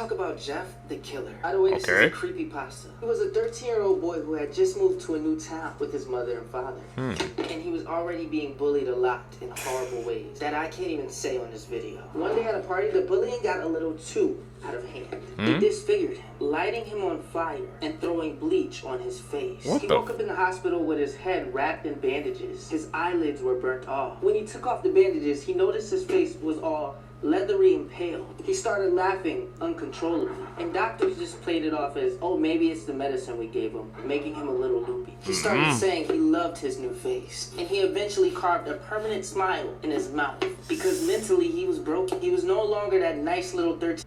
talk about Jeff the Killer. By the way, this is a creepypasta. He was a 13-year-old boy who had just moved to a new town with his mother and father. And he was already being bullied a lot in horrible ways that I can't even say on this video. One day at a party, the bullying got a little too out of hand. They disfigured him, lighting him on fire and throwing bleach on his face. He woke up in the hospital with his head wrapped in bandages. His eyelids were burnt off. When he took off the bandages, he noticed his face was all leathery and pale. He started laughing uncontrollably, and doctors just played it off as, oh, maybe it's the medicine we gave him, making him a little loopy. He started saying he loved his new face, and he eventually carved a permanent smile in his mouth, because mentally he was broken. He was no longer that nice little 13.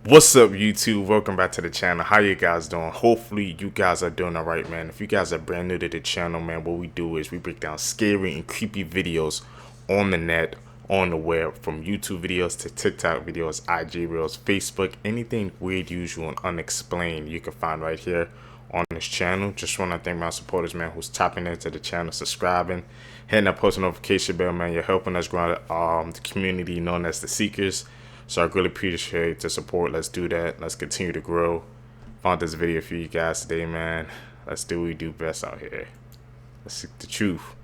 What's up, YouTube? Welcome back to the channel. How you guys doing? Hopefully you guys are doing all right, man. If you guys are brand new to the channel, man, what we do is we break down scary and creepy videos on the net, on the web, from YouTube videos to TikTok videos, IG reels, Facebook, anything weird, usual, and unexplained you can find right here on this channel. Just want to thank my supporters, man, who's tapping into the channel, subscribing, hitting that post notification bell, man. You're helping us grow the community known as the Seekers. So I really appreciate the support. Let's do that. Let's continue to grow. Found this video for you guys today, man. Let's do what we do best out here. Let's seek the truth.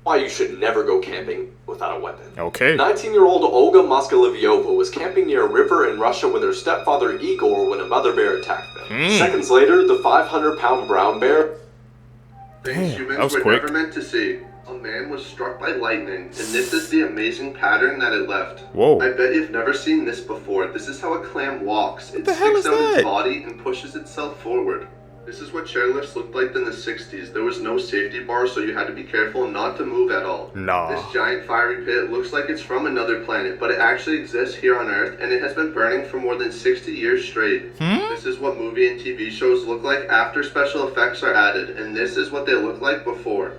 Why you should never go camping without a weapon. Okay. 19-year-old Olga Moskaleviova was camping near a river in Russia with her stepfather Igor when a mother bear attacked them. Seconds later, the 500-pound brown bear... Things humans were never meant to see. A man was struck by lightning, and this is the amazing pattern that it left. Whoa. I bet you've never seen this before. This is how a clam walks. It the hell sticks is out that? its body and pushes itself forward. This is what chairlifts looked like in the 60s. There was no safety bar, so you had to be careful not to move at all. Nah. This giant fiery pit looks like it's from another planet, but it actually exists here on Earth, and it has been burning for more than 60 years straight. This is what movie and TV shows look like after special effects are added, and this is what they look like before.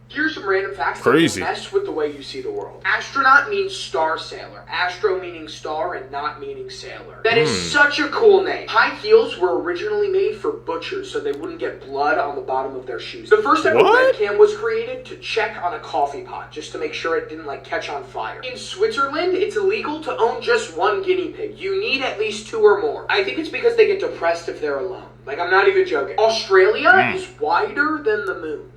Here's some random facts Crazy. that mess with the way you see the world. Astronaut means star sailor. Astro meaning star and not meaning sailor. That is such a cool name. High heels were originally made for butchers so they wouldn't get blood on the bottom of their shoes. The first ever webcam was created to check on a coffee pot just to make sure it didn't catch on fire. In Switzerland, it's illegal to own just one guinea pig. You need at least 2 or more. I think it's because they get depressed if they're alone. I'm not even joking. Australia is wider than the moon.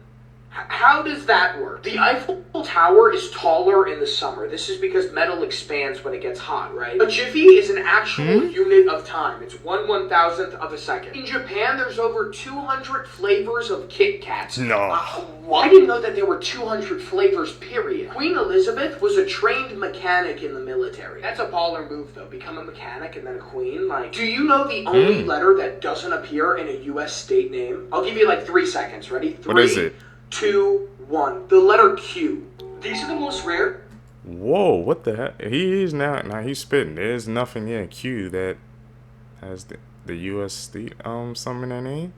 How does that work? The Eiffel Tower is taller in the summer. This is because metal expands when it gets hot, right? A jiffy is an actual unit of time. It's 1/1000th of a second. In Japan, there's over 200 flavors of Kit Kats. No. I didn't know that there were 200 flavors, period. Queen Elizabeth was a trained mechanic in the military. That's a baller move, though. Become a mechanic and then a queen. Do you know the only letter that doesn't appear in a U.S. state name? I'll give you 3 seconds. Ready? 3, What is it? 2, 1. The letter Q. These are the most rare. Whoa, what the heck? He is now he's spitting. There's nothing here in Q that has the US state something in that name.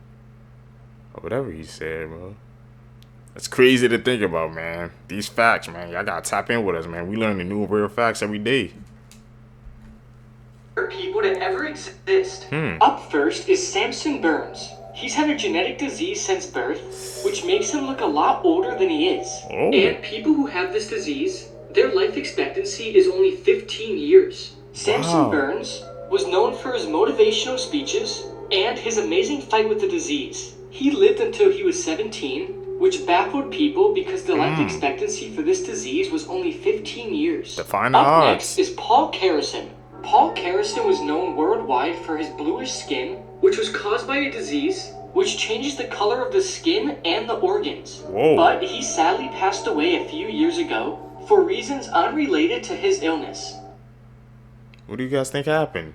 Or whatever he said, bro. It's crazy to think about, man. These facts, man. Y'all gotta tap in with us, man. We learn the new real facts every day. People to ever exist. Up first is Samson Burns. He's had a genetic disease since birth, which makes him look a lot older than he is. And people who have this disease, their life expectancy is only 15 years. Samson Burns was known for his motivational speeches and his amazing fight with the disease. He lived until he was 17, which baffled people because the life expectancy for this disease was only 15 years. Define the Up odds. next is Paul Carrison. Paul Carrison was known worldwide for his bluish skin, which was caused by a disease which changes the color of the skin and the organs. Whoa. But he sadly passed away a few years ago for reasons unrelated to his illness. What do you guys think happened?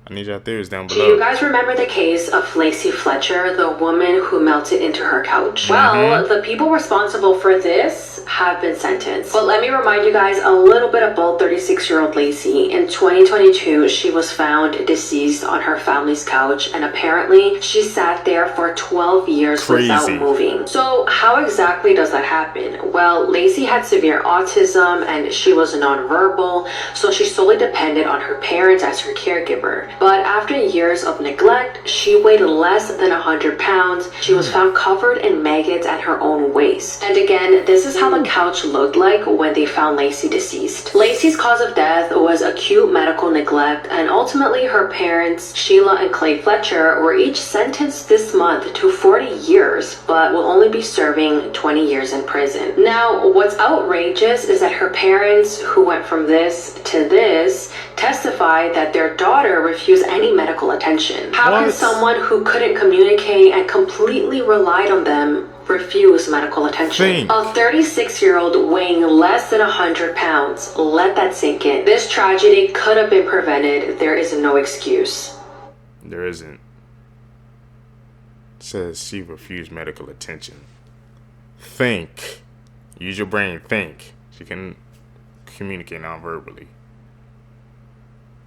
I need your theories down Do below. you guys remember the case of Lacey Fletcher, the woman who melted into her couch? Well, the people responsible for this have been sentenced. But let me remind you guys a little bit about 36-year-old Lacey. In 2022, she was found deceased on her family's couch, and apparently she sat there for 12 years without moving. So how exactly does that happen? Well, Lacey had severe autism and she was nonverbal, so she solely depended on her parents as her caregiver. But after years of neglect, she weighed less than 100 pounds. She was found covered in maggots at her own waist. And again, this is how the couch looked like when they found Lacey deceased. Lacey's cause of death was acute medical neglect, and ultimately her parents, Sheila and Clay Fletcher, were each sentenced this month to 40 years, but will only be serving 20 years in prison. Now, what's outrageous is that her parents, who went from this to this, testified that their daughter refused any medical attention. How can someone who couldn't communicate and completely relied on them refuse medical attention? A 36-year-old weighing less than 100 pounds. Let that sink in. This tragedy could have been prevented. There is no excuse. There isn't. It says she refused medical attention. Think. Use your brain. Think. She can communicate non-verbally.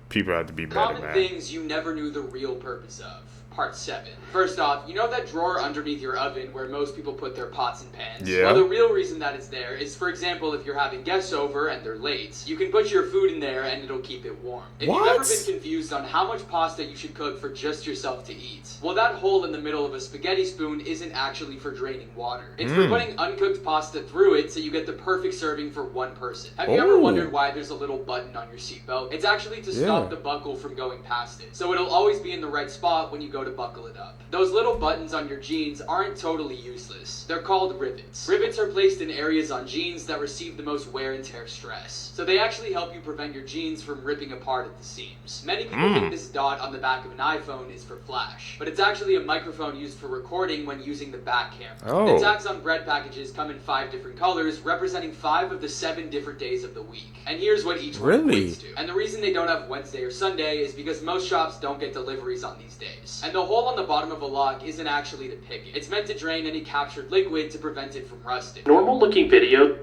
People have to be better, Common man. things you never knew the real purpose of. Part 7. First off, you know that drawer underneath your oven where most people put their pots and pans? Yeah. Well, the real reason that it's there is, for example, if you're having guests over and they're late, you can put your food in there and it'll keep it warm. If you've ever been confused on how much pasta you should cook for just yourself to eat, well, that hole in the middle of a spaghetti spoon isn't actually for draining water. It's for putting uncooked pasta through it so you get the perfect serving for one person. Have you ever wondered why there's a little button on your seatbelt? It's actually to stop the buckle from going past it. So it'll always be in the right spot when you go to buckle it up. Those little buttons on your jeans aren't totally useless. They're called rivets. Rivets are placed in areas on jeans that receive the most wear and tear stress. So they actually help you prevent your jeans from ripping apart at the seams. Many people think this dot on the back of an iPhone is for flash, but it's actually a microphone used for recording when using the back camera. The tags on bread packages come in 5 different colors, representing 5 of the 7 different days of the week. And here's what each one equates to. And the reason they don't have Wednesday or Sunday is because most shops don't get deliveries on these days. And the hole on the bottom of a lock isn't actually to pick it. It's meant to drain any captured liquid to prevent it from rusting. Normal looking video.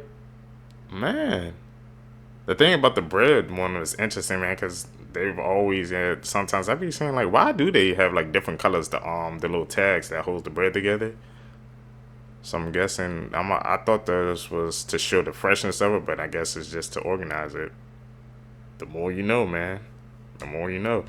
Man. The thing about the bread one is interesting, man, because they've always had, sometimes I be saying, like, why do they have, like, different colors, the little tags that hold the bread together? So I'm guessing, I thought this was to show the freshness of it, but I guess it's just to organize it. The more you know, man. The more you know.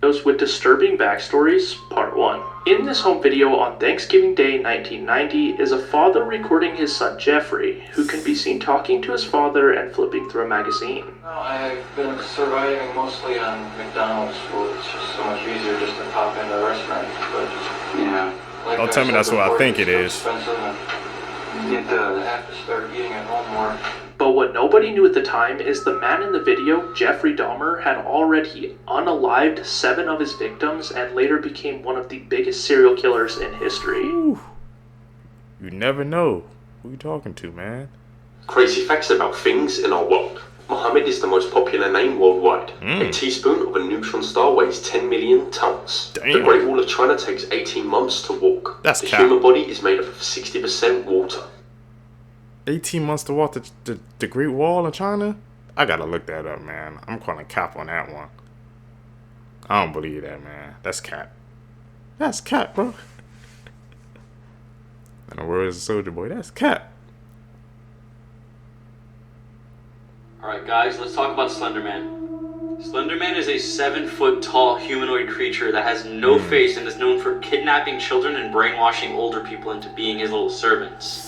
Those with disturbing backstories, part 1. In this home video on Thanksgiving Day 1990 is a father recording his son Jeffrey, who can be seen talking to his father and flipping through a magazine. Well, I've been surviving mostly on McDonald's food. It's just so much easier just to pop into a restaurant. But yeah, like don't tell me that's what I think it is. Expensive and you have to start eating at home more. But what nobody knew at the time is the man in the video, Jeffrey Dahmer, had already unalived 7 of his victims and later became one of the biggest serial killers in history. Ooh. You never know who you talking to, man. Crazy facts about things in our world. Mohammed is the most popular name worldwide. A teaspoon of a neutron star weighs 10 million tons. Damn. The Great Wall of China takes 18 months to walk. That's the cap. human body is made up of 60% water. 18 months to walk the Great Wall in China? I gotta look that up, man. I'm calling cap on that one. I don't believe that, man. That's cap. That's cap, bro. In the words of Soldier Boy, that's cap. Alright guys, let's talk about Slenderman. Slenderman is a 7-foot tall humanoid creature that has no face and is known for kidnapping children and brainwashing older people into being his little servants.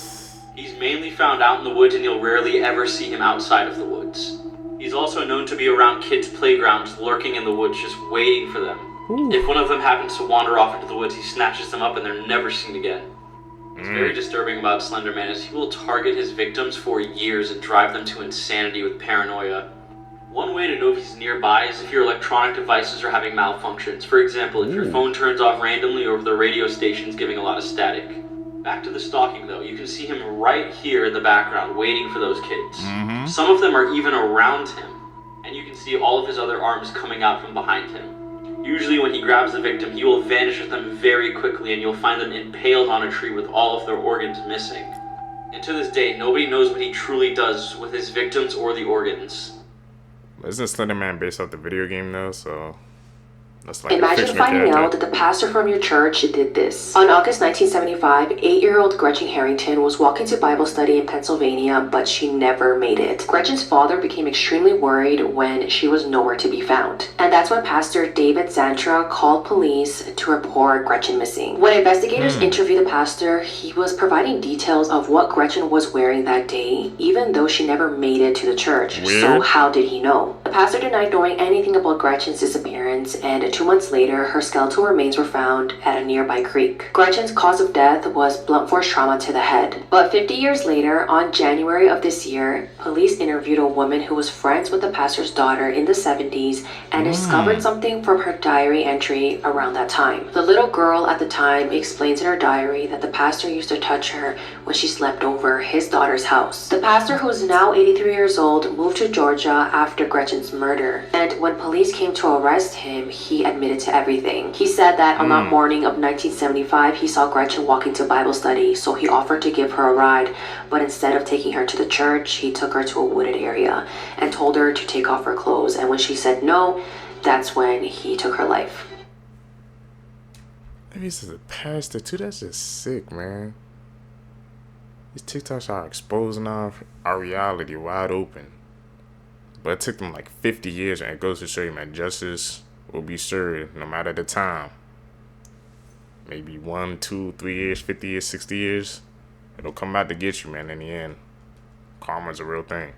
He's mainly found out in the woods and you'll rarely ever see him outside of the woods. He's also known to be around kids' playgrounds, lurking in the woods, just waiting for them. If one of them happens to wander off into the woods, he snatches them up and they're never seen again. What's very disturbing about Slenderman is he will target his victims for years and drive them to insanity with paranoia. One way to know if he's nearby is if your electronic devices are having malfunctions. For example, if your phone turns off randomly or if the radio station's giving a lot of static. Back to the stalking though, you can see him right here in the background waiting for those kids. Some of them are even around him, and you can see all of his other arms coming out from behind him. Usually when he grabs the victim, he will vanish with them very quickly and you'll find them impaled on a tree with all of their organs missing. And to this day, nobody knows what he truly does with his victims or the organs. Isn't Slenderman based off the video game though, so That's like Imagine finding out that the pastor from your church did this. On August 1975, 8-year-old Gretchen Harrington was walking to Bible study in Pennsylvania, but she never made it. Gretchen's father became extremely worried when she was nowhere to be found. And that's when Pastor David Zantra called police to report Gretchen missing. When investigators interviewed the pastor, he was providing details of what Gretchen was wearing that day, even though she never made it to the church. Weird. So how did he know? The pastor denied knowing anything about Gretchen's disappearance, and 2 months later, her skeletal remains were found at a nearby creek. Gretchen's cause of death was blunt force trauma to the head. But 50 years later, on January of this year, police interviewed a woman who was friends with the pastor's daughter in the 70s and discovered something from her diary entry around that time. The little girl at the time explains in her diary that the pastor used to touch her when she slept over his daughter's house. The pastor, who is now 83 years old, moved to Georgia after Gretchen's murder, and when police came to arrest him, he admitted to everything. He said that on that morning of 1975, he saw Gretchen walking to Bible study, so he offered to give her a ride, but instead of taking her to the church, he took her to a wooded area and told her to take off her clothes, and when she said no, that's when he took her life. Maybe this is a pastor too. That's just sick, man. These TikToks are exposing our reality wide open. But it took them like 50 years, and it goes to show you, man, justice will be served no matter the time. Maybe 1, 2, 3 years, 50 years, 60 years. It'll come out to get you, man, in the end. Karma's a real thing.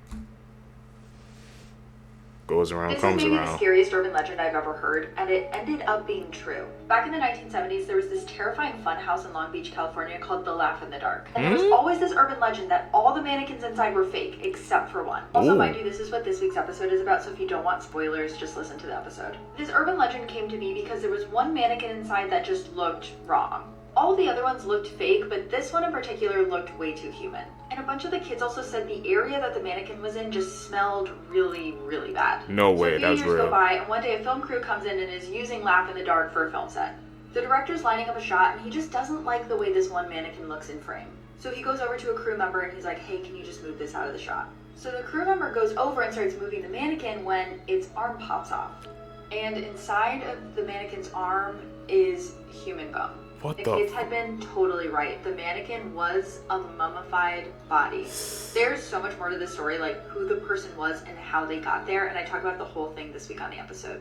Goes around, comes around. This is maybe the scariest urban legend I've ever heard, and it ended up being true. Back in the 1970s, there was this terrifying fun house in Long Beach, California called the Laugh in the Dark. And there was always this urban legend that all the mannequins inside were fake, except for one. Also, mind you, this is what this week's episode is about, so if you don't want spoilers, just listen to the episode. This urban legend came to be because there was one mannequin inside that just looked wrong. All the other ones looked fake, but this one in particular looked way too human. And a bunch of the kids also said the area that the mannequin was in just smelled really, really bad. No way, that's real. So a few years go by, and one day a film crew comes in and is using Laugh in the Dark for a film set. The director's lining up a shot, and he just doesn't like the way this one mannequin looks in frame. So he goes over to a crew member and he's like, hey, can you just move this out of the shot? So the crew member goes over and starts moving the mannequin when its arm pops off. And inside of the mannequin's arm is human bone. What the the? kids had been totally right. The mannequin was a mummified body. There's so much more to this story, like who the person was and how they got there, and I talk about the whole thing this week on the episode.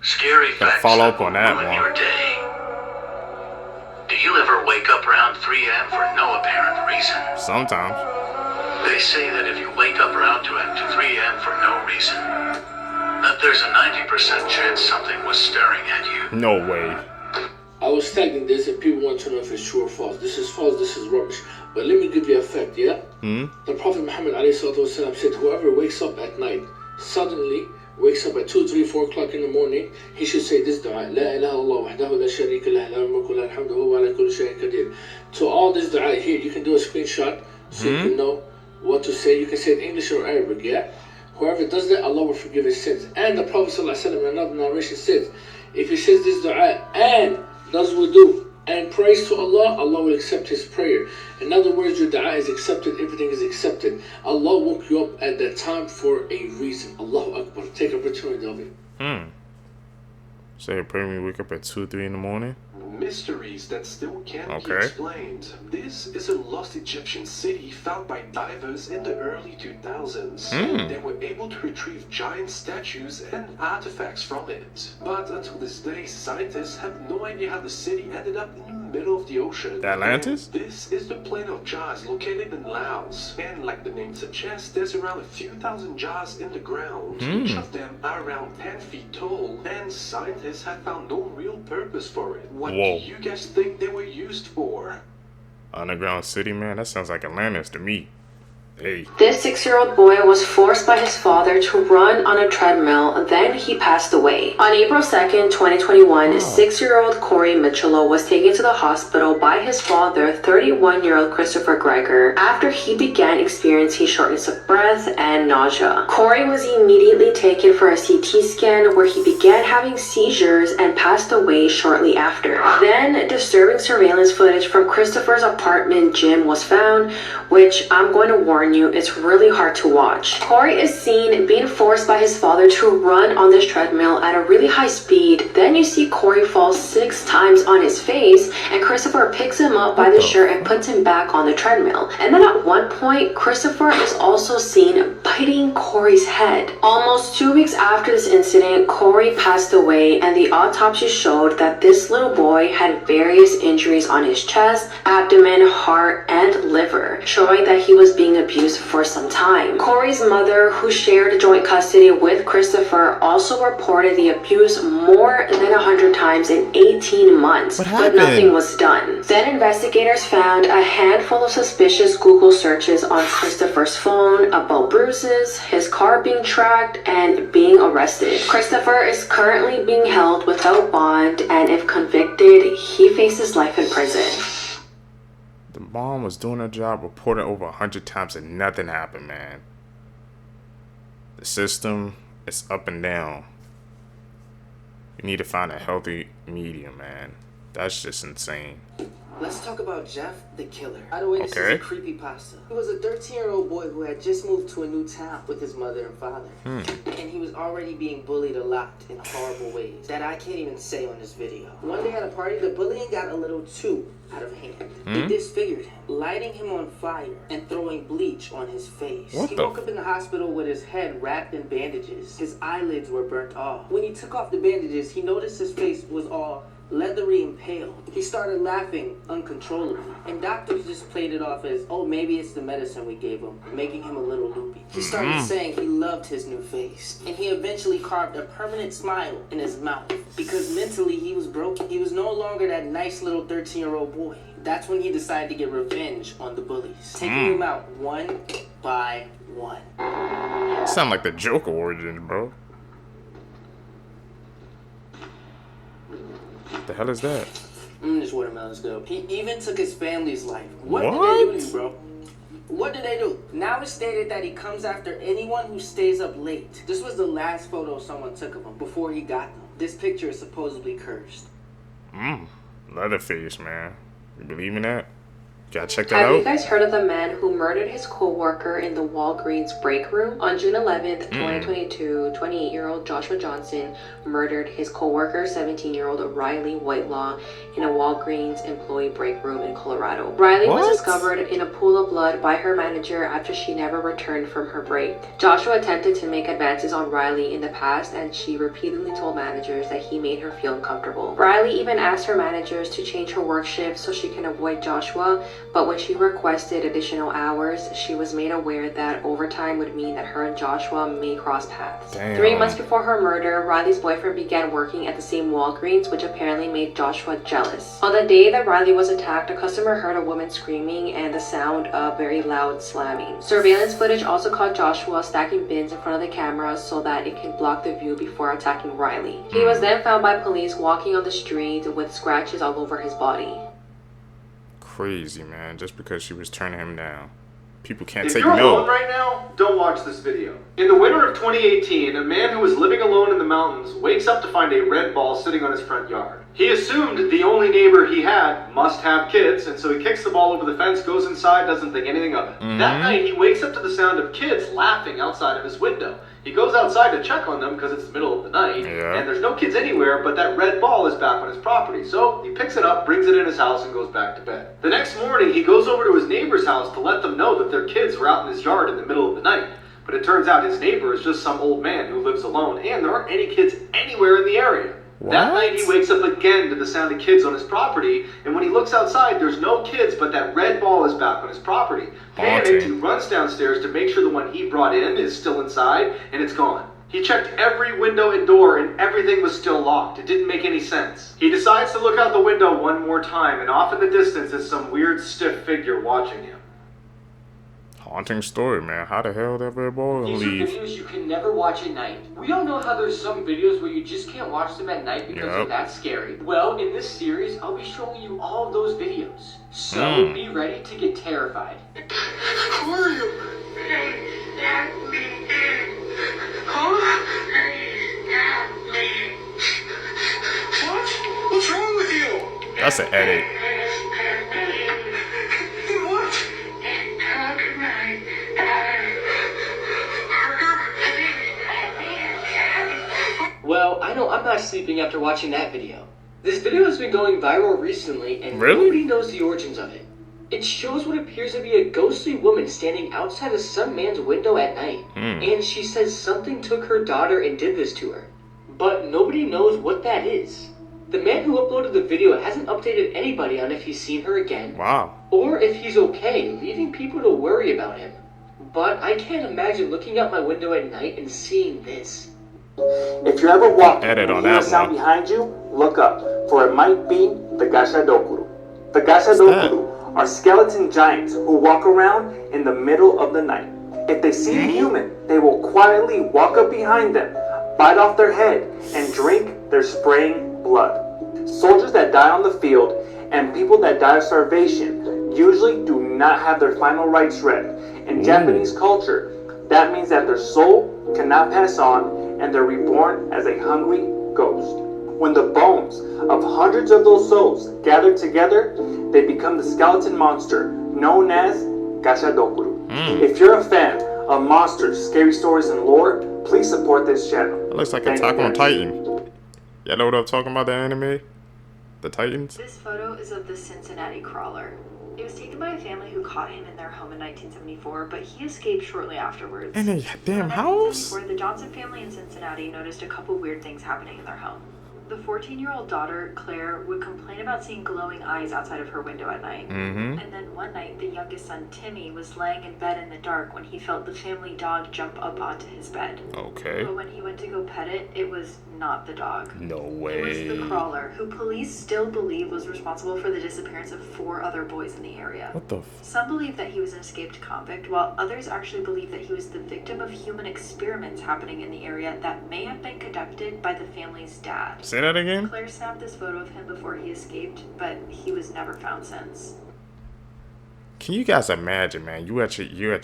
Scary facts follow up on that ruin one. your day. Do you ever wake up around 3 a.m. for no apparent reason? Sometimes. They say that if you wake up around 2 to 3 a.m. for no reason, that there's a 90% chance something was staring at you. No way. I was tagging this and people want to know if it's true or false. This is false, this is rubbish. But let me give you a fact, yeah? The Prophet Muhammad ﷺ said, whoever wakes up at night, suddenly wakes up at 2, 3, 4 o'clock in the morning, he should say this dua, La ilaha illallah wahdahu la sharika lah, lahul mulku wa lahul hamdu wa huwa ala kulli shay'in qadir. To all this dua here, you can do a screenshot so you can know what to say. You can say it in English or Arabic, yeah? Whoever does that, Allah will forgive his sins. And the Prophet ﷺ in another narration says, if he says this dua and does wudu and prays to Allah, Allah will accept his prayer. In other words, your dua is accepted, everything is accepted. Allah woke you up at that time for a reason. Allahu Akbar. Take opportunity of it. Say, pray when you wake up at 2, 3 in the morning. Mysteries that still can't be explained. This is a lost Egyptian city found by divers in the early 2000s. They were able to retrieve giant statues and artifacts from it. But until this day, scientists have no idea how the city ended up in the middle of the ocean. The Atlantis? And this is the plain of jars located in Laos. And like the name suggests, there's around a few thousand jars in the ground. Each of them are around 10 feet tall. And scientists have found no real purpose for it. What do you guys think they were used for? Underground city, man. That sounds like Atlantis to me. Hey. This 6-year-old boy was forced by his father to run on a treadmill, then he passed away. On April 2nd, 2021, 6-year-old Corey Mitchell was taken to the hospital by his father, 31-year-old Christopher Greger, after he began experiencing shortness of breath and nausea. Corey was immediately taken for a CT scan where he began having seizures and passed away shortly after. Then, disturbing surveillance footage from Christopher's apartment gym was found, which I'm going to warn warn you, it's really hard to watch. Corey is seen being forced by his father to run on this treadmill at a really high speed. Then you see Corey fall 6 times on his face, and Christopher picks him up by the shirt and puts him back on the treadmill. And then at one point, Christopher is also seen biting Corey's head. Almost 2 weeks after this incident, Corey passed away, and the autopsy showed that this little boy had various injuries on his chest, abdomen, heart, and liver, showing that he was being abused for some time. Corey's mother, who shared joint custody with Christopher, also reported the abuse more than 100 times in 18 months, but nothing was done. Then investigators found a handful of suspicious Google searches on Christopher's phone about bruises, his car being tracked, and being arrested. Christopher is currently being held without bond, and if convicted, he faces life in prison. The mom was doing her job, reporting over 100 times, and nothing happened, man. The system is up and down. You need to find a healthy medium, man. That's just insane. Let's talk about Jeff the Killer. By the way, this is a creepypasta. He was a 13-year-old boy who had just moved to a new town with his mother and father. And he was already being bullied a lot in horrible ways that I can't even say on this video. One day at a party, the bullying got a little too out of hand. They disfigured him, lighting him on fire and throwing bleach on his face. He woke up in the hospital with his head wrapped in bandages. His eyelids were burnt off. When he took off the bandages, he noticed his face was all leathery and pale. He started laughing uncontrollably, and doctors just played it off as, oh, maybe it's the medicine we gave him, making him a little loopy. He started saying he loved his new face, and he eventually carved a permanent smile in his mouth, because mentally he was broken. He was no longer that nice little 13-year-old boy. That's when he decided to get revenge on the bullies, taking them out one by one. Sound like the Joker origin, bro. What the hell is that? This watermelon's good. He even took his family's life. What did they do to you, bro? What did they do? Now it's stated that he comes after anyone who stays up late. This was the last photo someone took of him before he got them. This picture is supposedly cursed. Leatherface, man. You believe in that? Gotta check that out. Have you guys heard of the man who murdered his co-worker in the Walgreens break room? On June 11th, 2022, 28-year-old Joshua Johnson murdered his co-worker, 17-year-old Riley Whitelaw, in a Walgreens employee break room in Colorado. Riley was discovered in a pool of blood by her manager after she never returned from her break. Joshua attempted to make advances on Riley in the past, and she repeatedly told managers that he made her feel uncomfortable. Riley even asked her managers to change her work shift so she can avoid Joshua, but when she requested additional hours, she was made aware that overtime would mean that her and Joshua may cross paths. 3 months before her murder, Riley's boyfriend began working at the same Walgreens, which apparently made Joshua jealous. On the day that Riley was attacked, a customer heard a woman screaming and the sound of very loud slamming. Surveillance footage also caught Joshua stacking bins in front of the camera so that it could block the view before attacking Riley. He was then found by police walking on the street with scratches all over his body. Crazy, man. Just because she was turning him down. People can't If take you're no. alone right now, don't watch this video. In the winter of 2018, a man who was living alone in the mountains wakes up to find a red ball sitting on his front yard. He assumed the only neighbor he had must have kids, and so he kicks the ball over the fence, goes inside, doesn't think anything of it. That night, he wakes up to the sound of kids laughing outside of his window. He goes outside to check on them because it's the middle of the night, and there's no kids anywhere, but that red ball is back on his property. So he picks it up, brings it in his house, and goes back to bed. The next morning, he goes over to his neighbor's house to let them know that their kids were out in his yard in the middle of the night. But it turns out his neighbor is just some old man who lives alone, and there aren't any kids anywhere in the area. That night, he wakes up again to the sound of kids on his property, and when he looks outside, there's no kids, but that red ball is back on his property. Panicked, he runs downstairs to make sure the one he brought in is still inside, and it's gone. He checked every window and door, and everything was still locked. It didn't make any sense. He decides to look out the window one more time, and off in the distance is some weird, stiff figure watching him. Haunting story, man. How the hell that red ball These leave? are videos you can never watch at night. We all know how there's some videos where you just can't watch them at night because they're that scary. Well, in this series, I'll be showing you all of those videos. So be ready to get terrified. Who are you? Let me in. Huh? Let me. What? What's wrong with you? That's an edit. What? my sleeping after watching that video. This video has been going viral recently, and nobody knows the origins of it. It shows what appears to be a ghostly woman standing outside of some man's window at night. And she says something took her daughter and did this to her. But nobody knows what that is. The man who uploaded the video hasn't updated anybody on if he's seen her again. Or if he's okay, leaving people to worry about him. But I can't imagine looking out my window at night and seeing this. If you're ever walking and you hear a sound behind you, look up, for it might be the Gashadokuru. The Gashadokuru are skeleton giants who walk around in the middle of the night. If they see a human, they will quietly walk up behind them, bite off their head, and drink their spraying blood. Soldiers that die on the field and people that die of starvation usually do not have their final rites read. In Japanese culture, that means that their soul cannot pass on and they're reborn as a hungry ghost. When the bones of hundreds of those souls gather together, they become the skeleton monster known as Gashadokuru. If you're a fan of monsters, scary stories, and lore, please support this channel. It looks like Attack on Titan. Y'all know what I'm talking about, the anime? The Titans? This photo is of the Cincinnati crawler. It was taken by a family who caught him in their home in 1974, but he escaped shortly afterwards. In a damn house? The Johnson family in Cincinnati noticed a couple weird things happening in their home. The 14-year-old daughter, Claire, would complain about seeing glowing eyes outside of her window at night. And then one night, the youngest son, Timmy, was laying in bed in the dark when he felt the family dog jump up onto his bed. But when he went to go pet it, it was not the dog. No way. It was the crawler, who police still believe was responsible for the disappearance of 4 other boys in the area. What the Some believe that he was an escaped convict, while others actually believe that he was the victim of human experiments happening in the area that may have been conducted by the family's dad. Say that again? Claire snapped this photo of him before he escaped, but he was never found since. Can you guys imagine, man? You at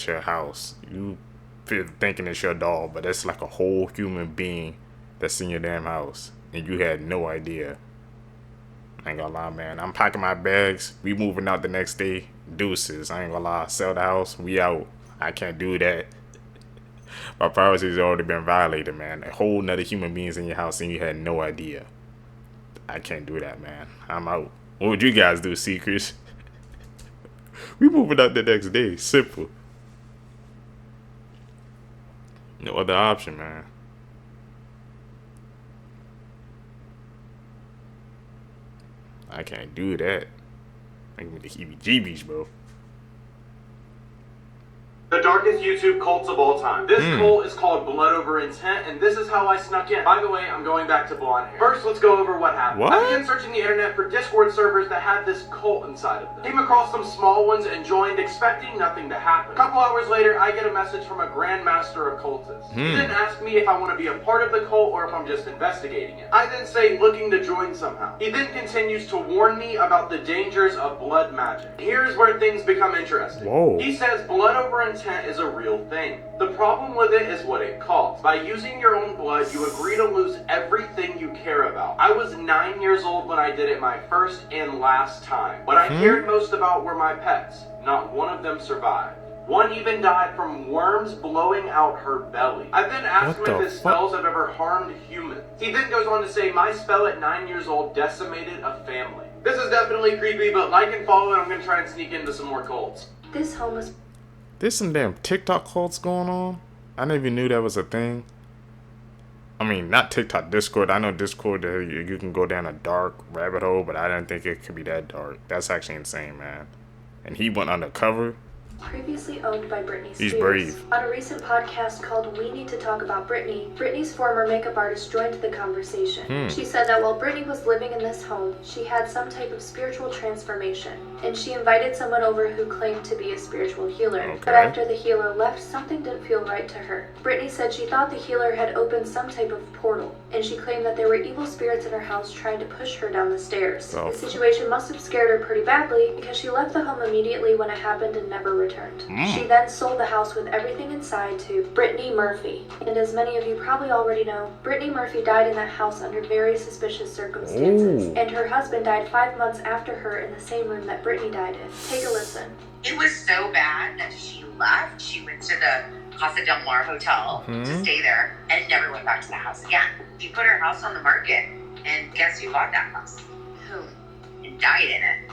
your house, you feel thinking it's your dog, but it's like a whole human being that's in your damn house, and you had no idea. I ain't gonna lie, man. I'm packing my bags. We moving out the next day. Deuces. I ain't gonna lie. Sell the house. We out. I can't do that. My privacy has already been violated, man. A whole nother human beings in your house, and you had no idea. I can't do that, man. I'm out. What would you guys do, Secrets? We moving out the next day. Simple. No other option, man. I can't do that. I give me the heebie-jeebies, bro. The darkest YouTube cults of all time. This cult is called Blood Over Intent, and this is how I snuck in. By the way, I'm going back to blonde hair. First, let's go over what happened. I began searching the internet for Discord servers that had this cult inside of them. Came across some small ones and joined, expecting nothing to happen. A couple hours later, I get a message from a grandmaster of cultists. He didn't ask me if I want to be a part of the cult or if I'm just investigating it. I then say looking to join somehow. He then continues to warn me about the dangers of blood magic. Here's where things become interesting. He says blood over intent is a real thing. The problem with it is what it costs. By using your own blood, you agree to lose everything you care about. I was 9 years old when I did it my first and last time. What I cared most about were my pets. Not one of them survived. One even died from worms blowing out her belly. I then asked him if his spells have ever harmed humans. He then goes on to say, my spell at 9 years old decimated a family. This is definitely creepy, but like and follow, and I'm going to try and sneak into some more cults. This home was... There's some damn TikTok cults going on. I never even knew that was a thing. I mean, not TikTok, Discord. I know Discord, you can go down a dark rabbit hole, but I didn't think it could be that dark. That's actually insane, man. And he went undercover. Previously owned by Britney Spears. He's brave. On a recent podcast called We Need to Talk About Britney, Britney's former makeup artist joined the conversation. She said that while Britney was living in this home, she had some type of spiritual transformation, and she invited someone over who claimed to be a spiritual healer. But after the healer left, something didn't feel right to her. Britney said she thought the healer had opened some type of portal, and she claimed that there were evil spirits in her house trying to push her down the stairs. The situation must have scared her pretty badly, because she left the home immediately when it happened and never returned. She then sold the house with everything inside to Brittany Murphy. And as many of you probably already know, Brittany Murphy died in that house under very suspicious circumstances. And her husband died 5 months after her in the same room that Brittany died in. Take a listen. It was so bad that she left. She went to the Casa Del Mar Hotel to stay there and never went back to the house again. She put her house on the market, and guess who bought that house? Who? And died in it.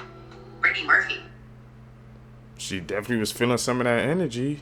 Brittany Murphy. She definitely was feeling some of that energy.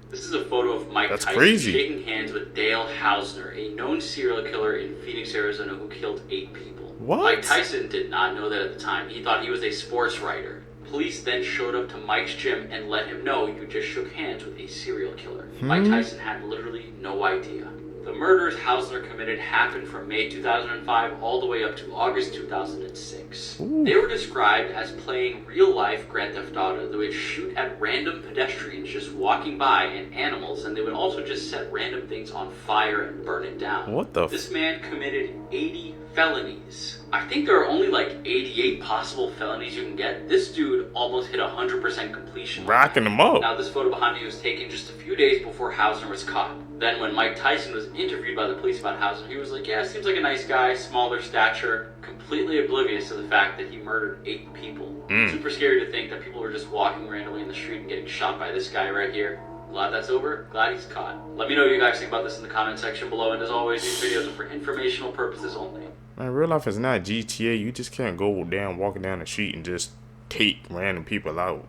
This is a photo of Mike Tyson crazy. shaking hands with Dale Hausner, a known serial killer in Phoenix, Arizona who killed 8 people. What? Mike Tyson did not know that at the time. He thought he was a sports writer. Police then showed up to Mike's gym and let him know you just shook hands with a serial killer. Mike Tyson had literally no idea. The murders Hausner committed happened from May 2005 all the way up to August 2006. They were described as playing real-life Grand Theft Auto. They would shoot at random pedestrians just walking by and animals, and they would also just set random things on fire and burn it down. What the? This man committed 80 felonies. I think there are only like 88 possible felonies you can get. This dude almost hit 100% completion. Racking them up. Now this photo behind me was taken just a few days before Hausner was caught. Then when Mike Tyson was interviewed by the police about Hausner, he was like, yeah, seems like a nice guy, smaller stature, completely oblivious to the fact that he murdered 8 people. Super scary to think that people were just walking randomly in the street and getting shot by this guy right here. Glad that's over. Glad he's caught. Let me know what you guys think about this in the comment section below. And as always, these videos are for informational purposes only. Man, real life is not GTA. You just can't go down walking down the street and just take random people out.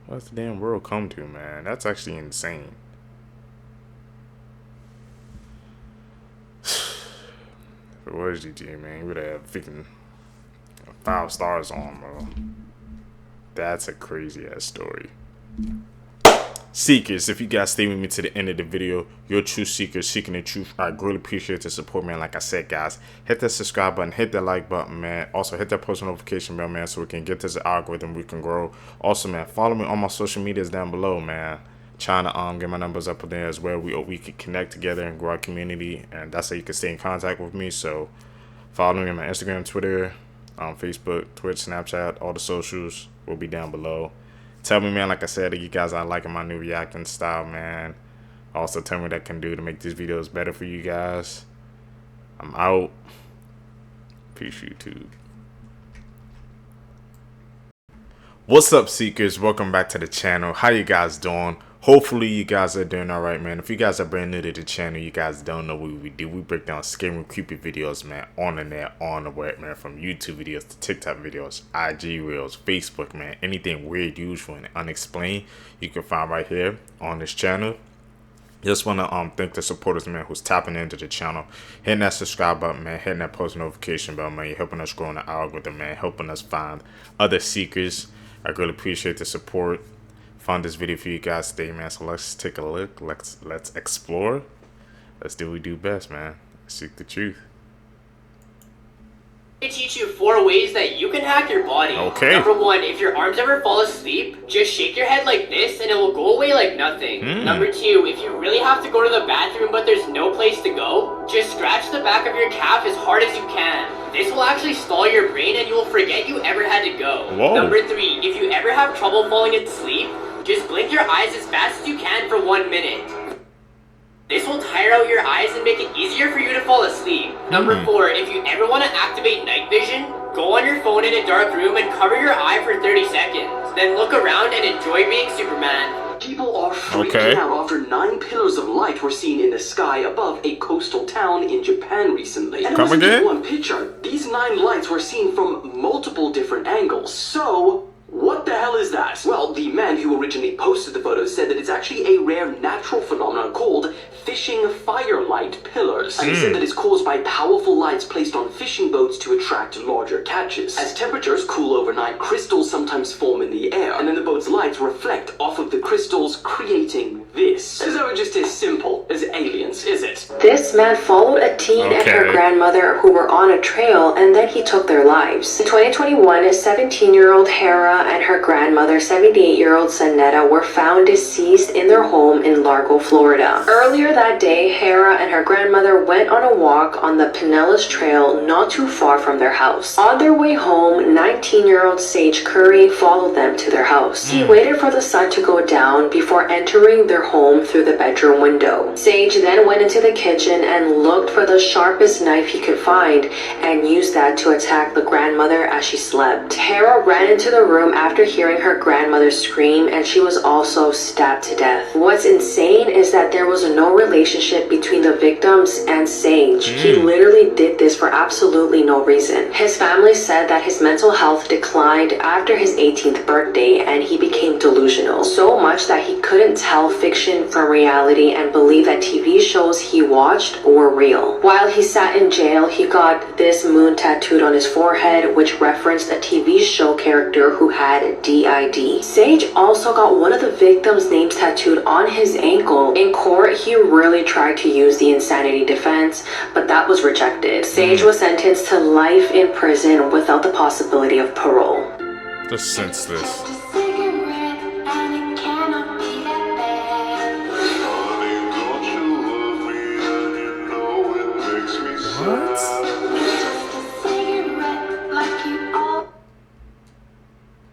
What's the damn world come to, man? That's actually insane. If it was GTA, man, you would have freaking 5 stars on, bro. That's a crazy ass story. Seekers, if you guys stay with me to the end of the video, you're true seekers seeking the truth. I greatly appreciate the support, man. Like I said, guys, hit that subscribe button, hit that like button, man. Also hit that post notification bell, man, so we can get this algorithm, we can grow. Also, man, follow me on my social medias down below, man. Trying to get my numbers up there as well. We can connect together and grow our community, and that's how you can stay in contact with me. So follow me on my Instagram, Twitter, Facebook, Twitch, Snapchat, all the socials will be down below. Tell me, man, like I said, you guys are liking my new reacting style, man. Also, tell me what I can do to make these videos better for you guys. I'm out. Peace, YouTube. What's up, Seekers? Welcome back to the channel. How you guys doing? Hopefully, you guys are doing alright, man. If you guys are brand new to the channel, you guys don't know what we do. We break down scary, creepy videos, man, on the net, on the web, man. From YouTube videos to TikTok videos, IG Reels, Facebook, man. Anything weird, usual, and unexplained, you can find right here on this channel. Just want to thank the supporters, man, who's tapping into the channel, hitting that subscribe button, man, hitting that post notification bell, man. You're helping us grow in the algorithm, man, helping us find other seekers. I really appreciate the support. Found this video for you guys today, man, so let's take a look. Let's explore. Let's do what we do best, man. Seek the truth. I teach you 4 ways that you can hack your body. Okay. Number 1, if your arms ever fall asleep, just shake your head like this and it will go away like nothing. Number 2, if you really have to go to the bathroom but there's no place to go, just scratch the back of your calf as hard as you can. This will actually stall your brain and you will forget you ever had to go. Whoa. Number 3, if you ever have trouble falling asleep, just blink your eyes as fast as you can for 1 minute. This will tire out your eyes and make it easier for you to fall asleep. Number 4, if you ever want to activate night vision, go on your phone in a dark room and cover your eye for 30 seconds. Then look around and enjoy being Superman. People are freaking out after 9 pillars of light were seen in the sky above a coastal town in Japan recently. And it wasn't just one picture. These 9 lights were seen from multiple different angles. So, what the hell is that? Well, the man who originally posted the photo said that it's actually a rare natural phenomenon called fishing firelight pillars. And he said that it's caused by powerful lights placed on fishing boats to attract larger catches. As temperatures cool overnight, crystals sometimes form in the air, and then the boat's lights reflect off of the crystals, creating this. So just as simple as aliens, is it? This man followed a teen and her grandmother who were on a trail, and then he took their lives. In 2021, a 17-year-old Hera and her grandmother, 78-year-old Sanetta, were found deceased in their home in Largo, Florida. Earlier that day, Hera and her grandmother went on a walk on the Pinellas Trail not too far from their house. On their way home, 19-year-old Sage Curry followed them to their house. He waited for the sun to go down before entering their their home through the bedroom window. Sage then went into the kitchen and looked for the sharpest knife he could find and used that to attack the grandmother as she slept. Tara ran into the room after hearing her grandmother scream, and she was also stabbed to death. What's insane is that there was no relationship between the victims and Sage. He literally did this for absolutely no reason. His family said that his mental health declined after his 18th birthday and he became delusional, so much that he couldn't tell fiction from reality and believed that TV shows he watched were real. While he sat in jail, he got this moon tattooed on his forehead, which referenced a TV show character who had DID. Sage also got one of the victims' names tattooed on his ankle. In court, he really tried to use the insanity defense, but that was rejected. Sage was sentenced to life in prison without the possibility of parole. Just senseless.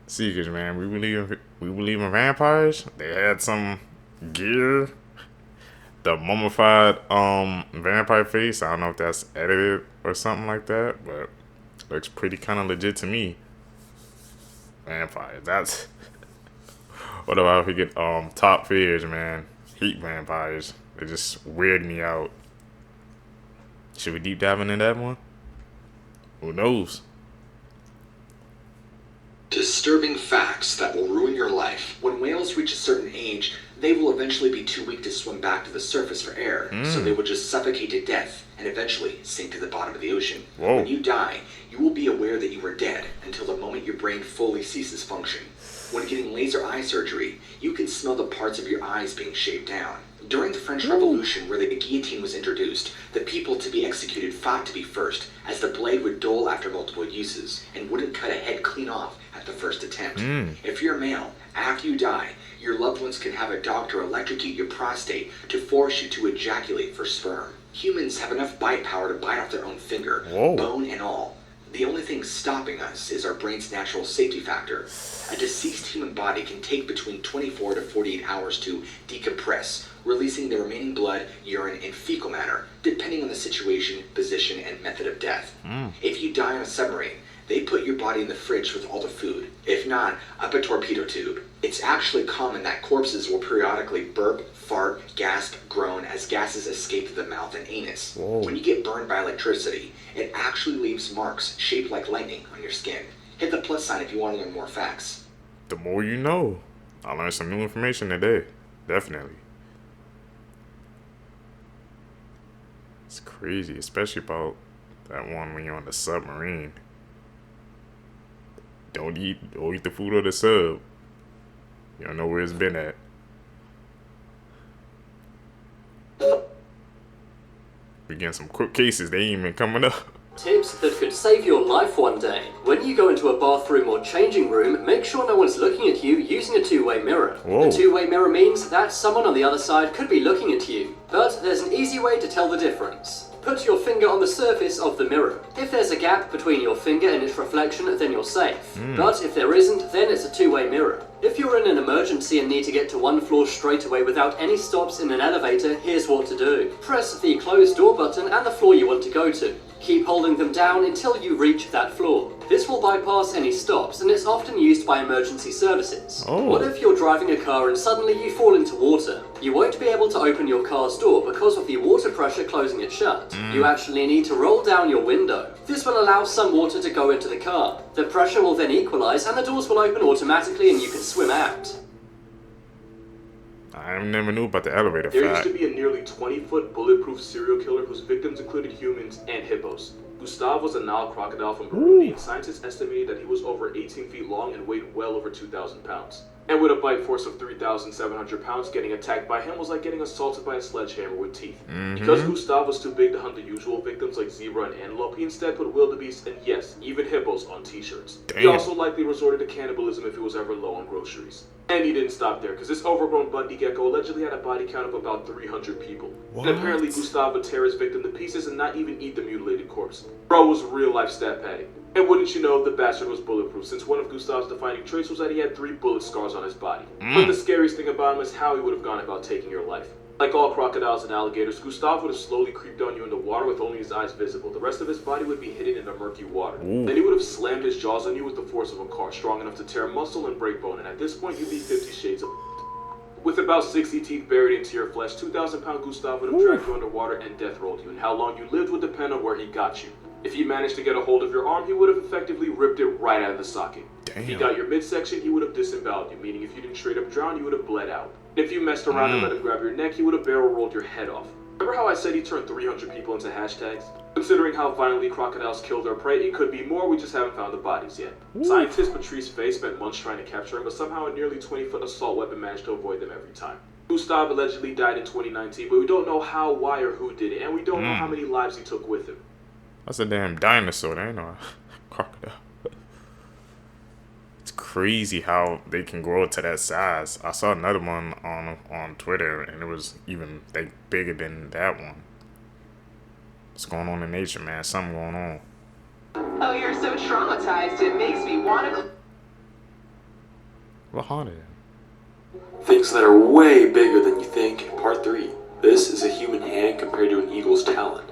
Seekers, man, we believe in vampires. They had some gear. The mummified vampire face. I don't know if that's edited or something like that, but looks pretty kind of legit to me. Vampires. That's what about if we get top fears, man? Hate vampires. They just weird me out. Should we deep dive into that one? Who knows? Disturbing facts that will ruin your life. When whales reach a certain age, they will eventually be too weak to swim back to the surface for air, so they will just suffocate to death and eventually sink to the bottom of the ocean. Whoa. When you die, you will be aware that you were dead until the moment your brain fully ceases function. When getting laser eye surgery, you can smell the parts of your eyes being shaved down. During the French Revolution, where the guillotine was introduced, the people to be executed fought to be first, as the blade would dull after multiple uses, and wouldn't cut a head clean off at the first attempt. If you're male, after you die, your loved ones can have a doctor electrocute your prostate to force you to ejaculate for sperm. Humans have enough bite power to bite off their own finger, bone and all. The only thing stopping us is our brain's natural safety factor. A deceased human body can take between 24 to 48 hours to decompress, releasing the remaining blood, urine, and fecal matter, depending on the situation, position, and method of death. If you die on a submarine, they put your body in the fridge with all the food. If not, up a torpedo tube. It's actually common that corpses will periodically burp, fart, gasp, groan as gases escape through the mouth and anus. When you get burned by electricity, it actually leaves marks shaped like lightning on your skin. Hit the plus sign if you want to learn more facts. The more you know. I learned some new information today. Definitely. It's crazy, especially about that one when you're on the submarine. Don't eat the food or the sub. You don't know where it's been at. We getting some quick cases, they ain't even coming up. Tips that could save your life one day. When you go into a bathroom or changing room, make sure no one's looking at you using a two-way mirror. Whoa. A two-way mirror means that someone on the other side could be looking at you, but there's an easy way to tell the difference. Put your finger on the surface of the mirror. If there's a gap between your finger and its reflection, then you're safe. But if there isn't, then it's a two-way mirror. If you're in an emergency and need to get to one floor straight away without any stops in an elevator, here's what to do. Press the closed door button and the floor you want to go to. Keep holding them down until you reach that floor. This will bypass any stops, and it's often used by emergency services. What if you're driving a car and suddenly you fall into water? You won't be able to open your car's door because of the water pressure closing it shut. You actually need to roll down your window. This will allow some water to go into the car. The pressure will then equalize and the doors will open automatically and you can swim out. I never knew about the elevator There fact. used to be a nearly 20-foot bulletproof serial killer whose victims included humans and hippos. Gustav was a Nile crocodile from Burundi, and scientists estimated that he was over 18 feet long and weighed well over 2,000 pounds. And with a bite force of 3,700 pounds, getting attacked by him was like getting assaulted by a sledgehammer with teeth. Because Gustav was too big to hunt the usual victims like zebra and antelope, he instead put wildebeest and yes, even hippos on t-shirts. He also likely resorted to cannibalism if he was ever low on groceries. And he didn't stop there, because this overgrown Bundy gecko allegedly had a body count of about 300 people. And apparently Gustav would tear his victim to pieces and not even eat the mutilated corpse. Bro was a real life stat patty. And wouldn't you know, the bastard was bulletproof, since one of Gustav's defining traits was that he had 3 bullet scars on his body. But the scariest thing about him is how he would have gone about taking your life. Like all crocodiles and alligators, Gustav would have slowly creeped on you in the water with only his eyes visible. The rest of his body would be hidden in the murky water. Then he would have slammed his jaws on you with the force of a car, strong enough to tear muscle and break bone, and at this point you'd be 50 shades of with about 60 teeth buried into your flesh. 2,000-pound Gustav would have dragged you underwater and death rolled you, and how long you lived would depend on where he got you. If he managed to get a hold of your arm, he would have effectively ripped it right out of the socket. If he got your midsection, he would have disemboweled you, meaning if you didn't straight up drown, you would have bled out. If you messed around and let him grab your neck, he would have barrel rolled your head off. Remember how I said he turned 300 people into hashtags? Considering how violently crocodiles kill their prey, it could be more, we just haven't found the bodies yet. Scientist Patrice Faye spent months trying to capture him, but somehow a nearly 20-foot assault weapon managed to avoid them every time. Gustav allegedly died in 2019, but we don't know how, why, or who did it, and we don't know how many lives he took with him. That's a damn dinosaur, that ain't no crocodile. It's crazy how they can grow to that size. I saw another one on Twitter, and it was even like bigger than that one. What's going on in nature, man? Something going on. Oh, you're so traumatized, it makes me want to... What haunted? Things that are way bigger than you think. Part 3. This is a human hand compared to an eagle's talon.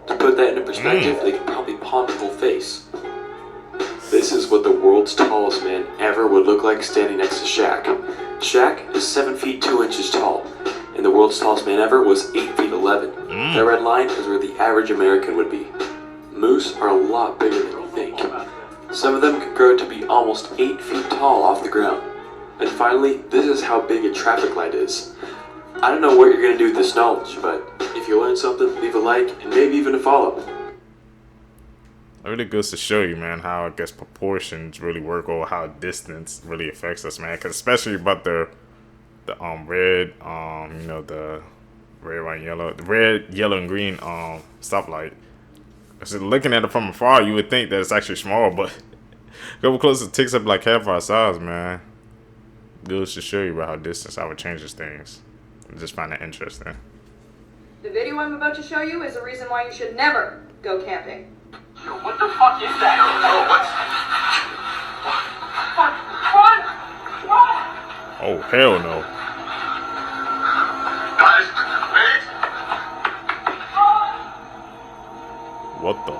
To put that into perspective, they can probably pawn the whole face. This is what the world's tallest man ever would look like standing next to Shaq. Shaq is 7 feet 2 inches tall, and the world's tallest man ever was 8 feet 11. That red line is where the average American would be. Moose are a lot bigger than you think. Some of them can grow to be almost 8 feet tall off the ground. And finally, this is how big a traffic light is. I don't know what you're going to do with this knowledge, but if you learn something, leave a like and maybe even a follow. It really goes to show you, man, how I guess proportions really work, or how distance really affects us, man. Because especially about the red, you know, the red, white, yellow, the red, yellow, and green stoplight. So looking at it from afar, you would think that it's actually small, but go close, it takes up like half our size, man. It goes to show you about how distance, how it changes things. I just find that interesting. The video I'm about to show you is a reason why you should never go camping. What the fuck is that? Oh, what's... Oh, hell no. Guys, wait! What the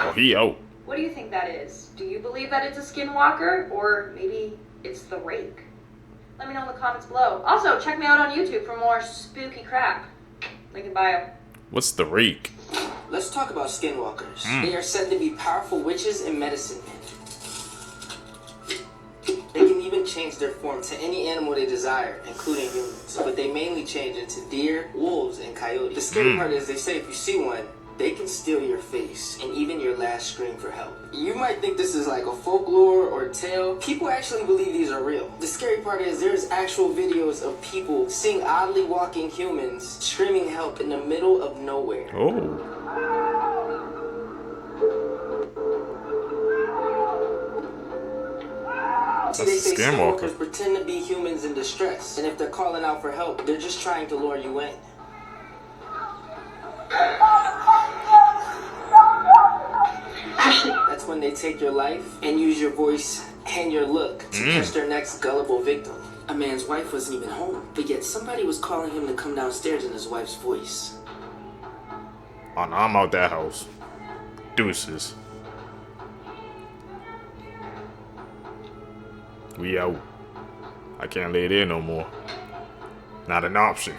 Oh, he out. What do you think that is? Do you believe that it's a skinwalker? Or maybe it's the rake? Let me know in the comments below. Also, check me out on YouTube for more spooky crap. Link in bio. What's the rake? Let's talk about skinwalkers. They are said to be powerful witches and medicine men. They can even change their form to any animal they desire, including humans. But they mainly change into deer, wolves, and coyotes. The scary part is they say if you see one, they can steal your face and even your last scream for help. You might think this is like a folklore or tale. People actually believe these are real. The scary part is there's actual videos of people seeing oddly walking humans screaming help in the middle of nowhere. Oh. See, they say skinwalkers pretend to be humans in distress, and if they're calling out for help, they're just trying to lure you in. That's when they take your life and use your voice and your look to catch their next gullible victim. A man's wife wasn't even home, but yet somebody was calling him to come downstairs in his wife's voice. Oh, no, I'm out that house. Deuces. We out. I can't lay there no more. Not an option.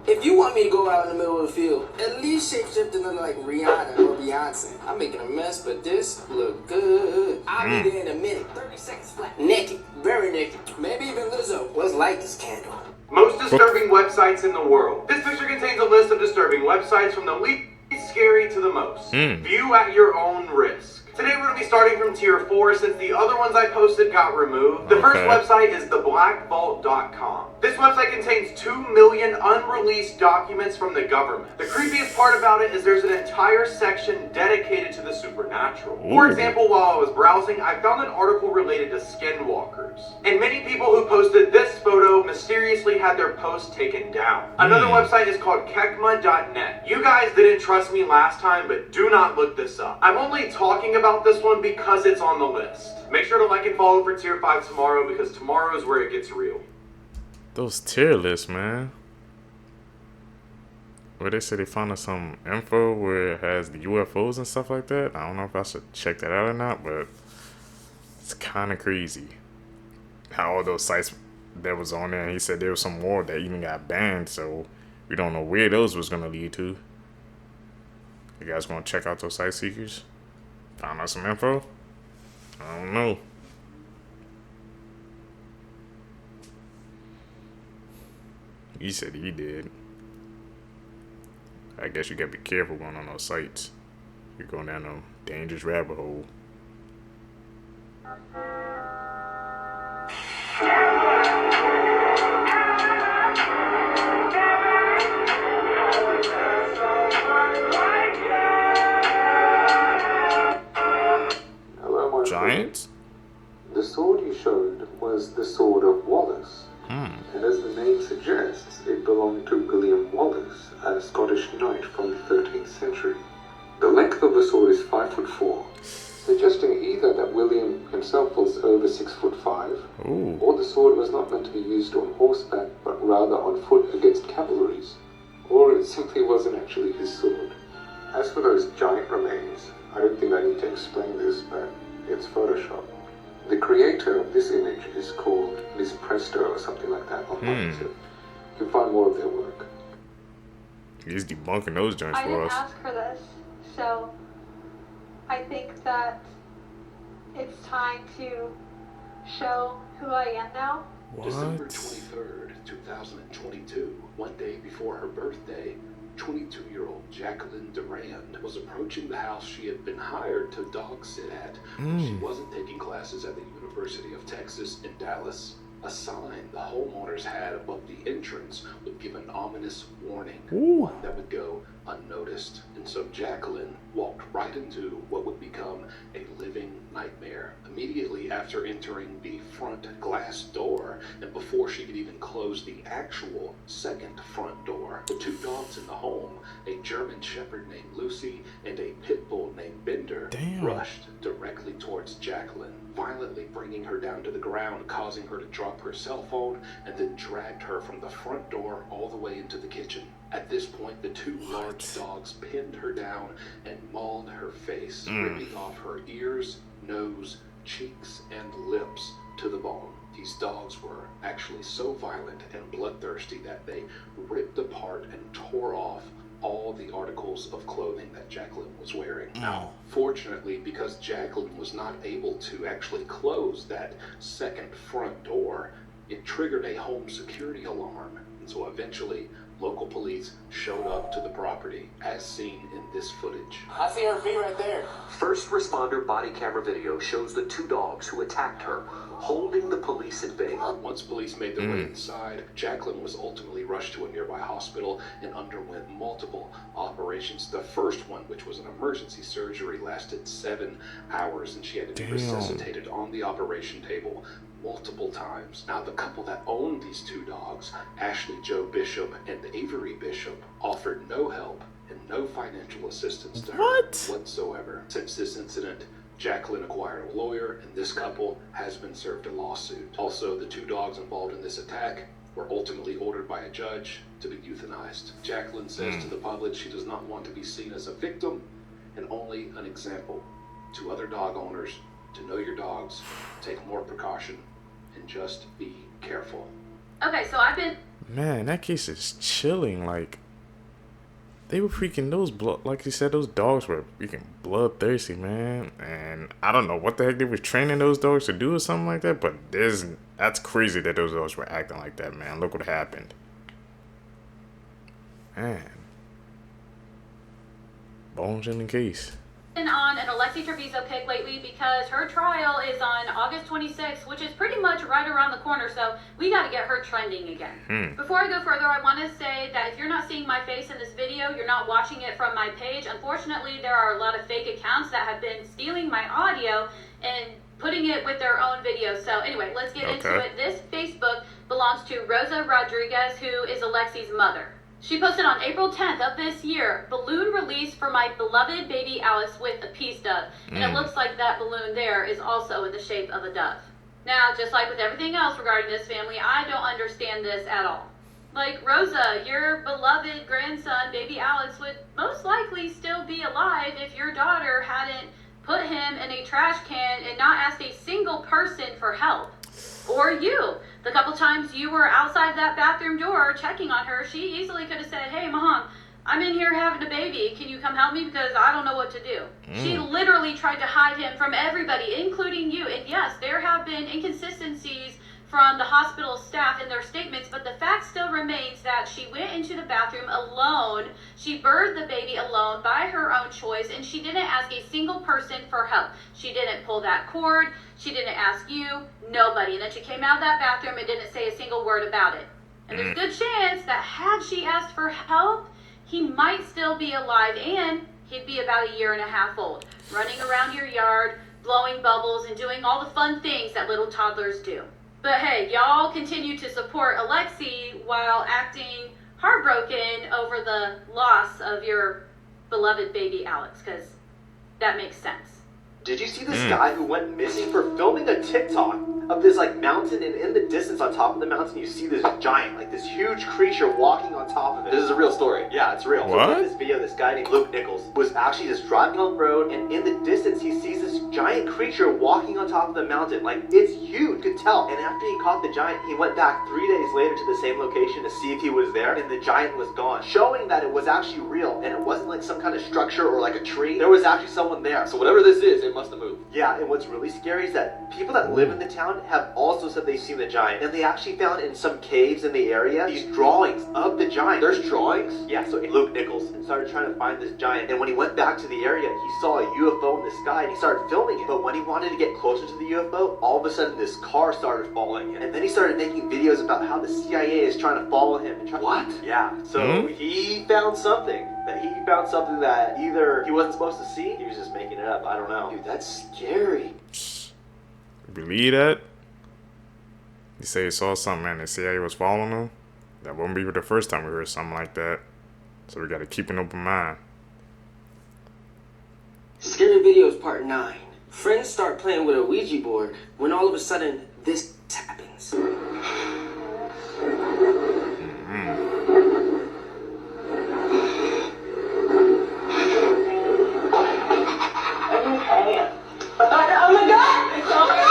If you want me to go out in the middle of the field, at least shapeshift and look like Rihanna or Beyonce. I'm making a mess, but this look good. I'll be there in a minute. 30 seconds flat. Naked. Very naked. Maybe even Lizzo. Let's light this candle. Most disturbing websites in the world. This picture contains a list of disturbing websites from the least scary to the most. View at your own risk. Today we're going to be starting from tier 4 since the other ones I posted got removed. The first website is theblackvault.com. This website contains 2 million unreleased documents from the government. The creepiest part about it is there's an entire section dedicated to the supernatural. For example, while I was browsing, I found an article related to skinwalkers. And many people who posted this photo mysteriously had their post taken down. Another website is called kekma.net. You guys didn't trust me last time, but do not look this up. I'm only talking about this one because it's on the list. Make sure to like and follow for tier 5 tomorrow because tomorrow is where it gets real. Those tier lists, man. Where they say they found some info where it has the UFOs and stuff like that. I don't know if I should check that out or not, but it's kind of crazy how all those sites that was on there. He said there was some more that even got banned, so we don't know where those was gonna lead to. You guys want to check out those site seekers? Found out some info? I don't know. He said he did. I guess you gotta be careful going on those sites. You're going down a dangerous rabbit hole. Hello, my Giants? Friend. The sword you showed was the sword of Wallace. And as the name suggests, it belonged to William Wallace, a Scottish knight from the 13th century. The length of the sword is 5'4", suggesting either that William himself was over 6'5", or the sword was not meant to be used on horseback, but rather on foot against cavalries, or it simply wasn't actually his sword. As for those giant remains, I don't think I need to explain this, but it's Photoshop. The creator of this image is called Miss Presto or something like that online, so you can find more of their work. He's debunking those joints I for didn't us. ask for this, so I think that it's time to show who I am now. December 23rd, 2022, one day before her birthday, 22-year-old Jacqueline Durand was approaching the house she had been hired to dog sit at when she wasn't taking classes at the University of Texas in Dallas. A sign the homeowners had above the entrance would give an ominous warning, one that would go unnoticed. And so Jacqueline walked right into what would become a living nightmare. Immediately after entering the front glass door, and before she could even close the actual second front door, the 2 dogs in the home, a German Shepherd named Lucy and a Pit Bull named Bender, rushed directly towards Jacqueline, violently bringing her down to the ground, causing her to drop her cell phone, and then dragged her from the front door all the way into the kitchen. At this point, the 2 large dogs pinned her down and mauled her face, ripping off her ears, nose, cheeks, and lips to the bone. These dogs were actually so violent and bloodthirsty that they ripped apart and tore off all the articles of clothing that Jacqueline was wearing. Now, fortunately, because Jacqueline was not able to actually close that second front door, it triggered a home security alarm. And so eventually, local police showed up to the property, as seen in this footage. I see her feet right there. First responder body camera video shows the 2 dogs who attacked her, holding the police at bay. Once police made their way inside, Jacqueline was ultimately rushed to a nearby hospital and underwent multiple operations. The first one, which was an emergency surgery, lasted 7 hours, and she had to be resuscitated on the operation table multiple times. Now, the couple that owned these 2 dogs, Ashley Joe Bishop and Avery Bishop, offered no help and no financial assistance to her whatsoever. Since this incident, Jacqueline acquired a lawyer, and this couple has been served a lawsuit. Also, the 2 dogs involved in this attack were ultimately ordered by a judge to be euthanized. Jacqueline says to the public she does not want to be seen as a victim and only an example to other dog owners to know your dogs, take more precaution, and just be careful. Okay, so I've been... Man, that case is chilling. Like, they were freaking like you said, those dogs were freaking bloodthirsty, man. And I don't know what the heck they were training those dogs to do or something like that, but that's crazy that those dogs were acting like that, man. Look what happened. Man. Bones in the case. on an Alexi Treviso kick lately because her trial is on August 26th, which is pretty much right around the corner, so we got to get her trending again. Before I go further, I want to say that if you're not seeing my face in this video, you're not watching it from my page. Unfortunately, there are a lot of fake accounts that have been stealing my audio and putting it with their own videos. So anyway, let's get into it. This Facebook belongs to Rosa Rodriguez, who is Alexi's mother. She posted on April 10th of this year, balloon release for my beloved baby Alex with a peace dove. And it looks like that balloon there is also in the shape of a dove. Now, just like with everything else regarding this family, I don't understand this at all. Like, Rosa, your beloved grandson, baby Alex, would most likely still be alive if your daughter hadn't put him in a trash can and not asked a single person for help. Or you. The couple times you were outside that bathroom door checking on her, she easily could have said, "Hey, Mom, I'm in here having a baby. Can you come help me because I don't know what to do?" She literally tried to hide him from everybody, including you. And yes, there have been inconsistencies from the hospital staff in their statements, but the fact still remains that she went into the bathroom alone, she birthed the baby alone by her own choice, and she didn't ask a single person for help. She didn't pull that cord, she didn't ask you, nobody. And then she came out of that bathroom and didn't say a single word about it. And there's a good chance that had she asked for help, he might still be alive, and he'd be about 1.5 years old, running around your yard, blowing bubbles, and doing all the fun things that little toddlers do. But hey, y'all continue to support Alexi while acting heartbroken over the loss of your beloved baby Alex, because that makes sense. Did you see this guy who went missing for filming a TikTok of this like mountain, and in the distance on top of the mountain you see this giant, like this huge creature walking on top of it? This is a real story. Yeah, it's real. What? So in this video, this guy named Luke Nichols was actually just driving on the road, and in the distance he sees this giant creature walking on top of the mountain. Like, it's huge, you could tell. And after he caught the giant, he went back 3 days later to the same location to see if he was there, and the giant was gone, showing that it was actually real, and it wasn't like some kind of structure or like a tree. There was actually someone there. So whatever this is, it must have moved. Yeah, and what's really scary is that people that live in the town have also said they've seen the giant, and they actually found in some caves in the area these drawings of the giant. There's drawings? Yeah, so Luke Nichols started trying to find this giant, and when he went back to the area, he saw a UFO in the sky, and he started filming it. But when he wanted to get closer to the UFO, all of a sudden this car started following him, and then he started making videos about how the CIA is trying to follow him. And what? Yeah, so he found something. That either he wasn't supposed to see, he was just making it up. I don't know. Dude, that's scary. Believe that? You say you saw something and the CIA was following him? That wouldn't be the first time we heard something like that. So we gotta keep an open mind. Scary Videos Part 9. Friends start playing with a Ouija board when all of a sudden this happens. Oh my god! It's over!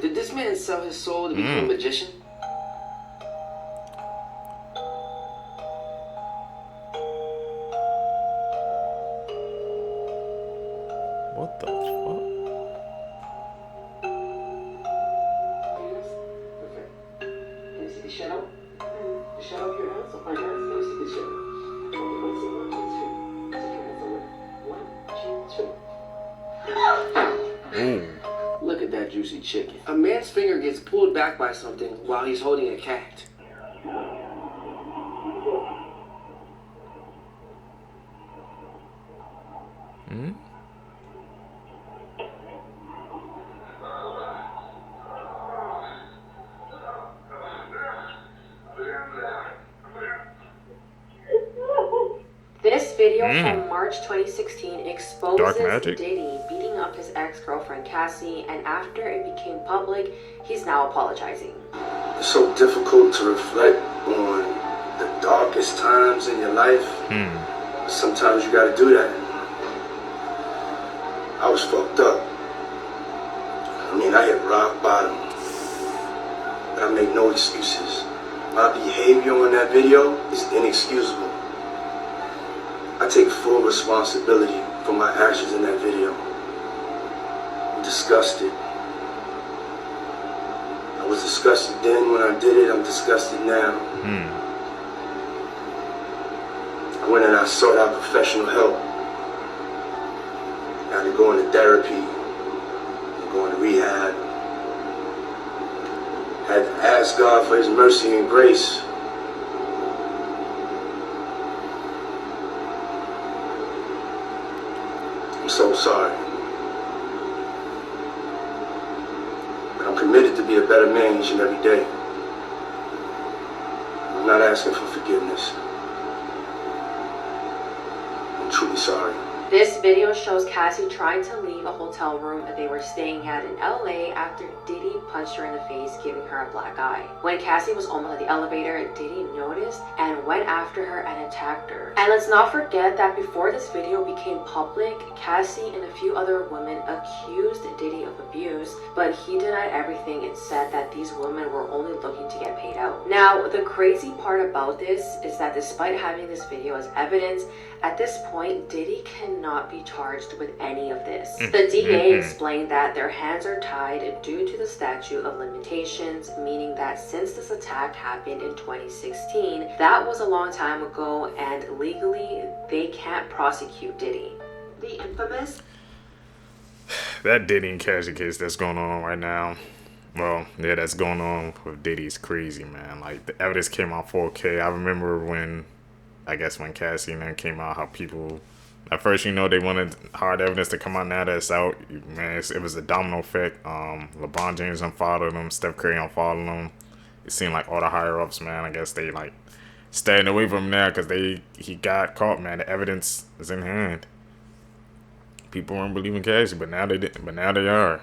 Did this man sell his soul to become a magician? What the fuck? Can you see the shadow? The shadow of your hands? Of my hands? Can you see the shadow? 1, 2, 3. Look at that juicy chicken. A man's finger gets pulled back by something while he's holding a cat. This video from March 2016 exposes Magic. Diddy beating up his ex-girlfriend Cassie, and after it became public, he's now apologizing. It's so difficult to reflect on the darkest times in your life. Sometimes you gotta do that. I was fucked up. I mean, I hit rock bottom. But I make no excuses. My behavior in that video is inexcusable. I I take full responsibility for my actions in that video. I'm disgusted. I was disgusted then when I did it, I'm disgusted now. I went and I sought out professional help. I had to go into therapy, going to rehab. Had to ask God for his mercy and grace. I'm so sorry. But I'm committed to be a better man each and every day. I'm not asking for forgiveness. I'm truly sorry. This video shows Cassie trying to leave a hotel room they were staying at in LA after Diddy punched her in the face, giving her a black eye. When Cassie was almost at the elevator, Diddy noticed and went after her and attacked her. And let's not forget that before this video became public, Cassie and a few other women accused Diddy of abuse, but he denied everything and said that these women were only looking to get paid out. Now, the crazy part about this is that despite having this video as evidence, at this point, Diddy cannot be charged with any of this. The DA explained that their hands are tied due to the statute of limitations, meaning that since this attack happened in 2016, that was a long time ago, and legally, they can't prosecute Diddy. The infamous... That Diddy and Cassie case that's going on right now. Well, yeah, that's going on with Diddy is crazy, man. Like, the evidence came out 4K. I remember when... I guess when Cassie and then came out, how people, at first, you know, they wanted hard evidence to come out. Now that it's out, man, it was a domino effect. LeBron James unfollowed him, Steph Curry unfollowed him. It seemed like all the higher ups, man, I guess they like staying away from him now because he got caught, man. The evidence is in hand. People weren't believing Cassie, but now they did. But now they are.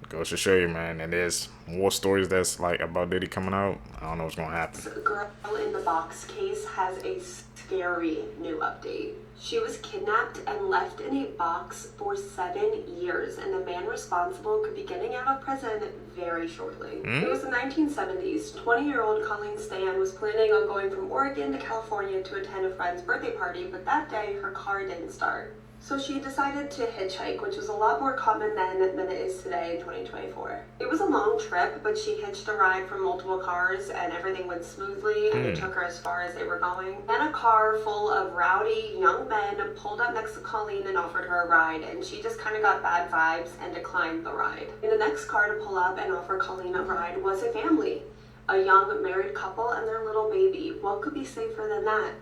Goes to show you, man, and there's more stories that's like about Diddy coming out. I don't know what's gonna happen. The girl in the box case has a scary new update. She was kidnapped and left in a box for 7 years, and the man responsible could be getting out of prison very shortly. It was the 1970s. 20-year-old Colleen Stan was planning on going from Oregon to California to attend a friend's birthday party, but that day her car didn't start. So she decided to hitchhike, which was a lot more common then than it is today in 2024. It was a long trip, but she hitched a ride from multiple cars and everything went smoothly and it took her as far as they were going. Then a car full of rowdy young men pulled up next to Colleen and offered her a ride, and she just kind of got bad vibes and declined the ride. And the next car to pull up and offer Colleen a ride was a family. A young married couple and their little baby. What could be safer than that?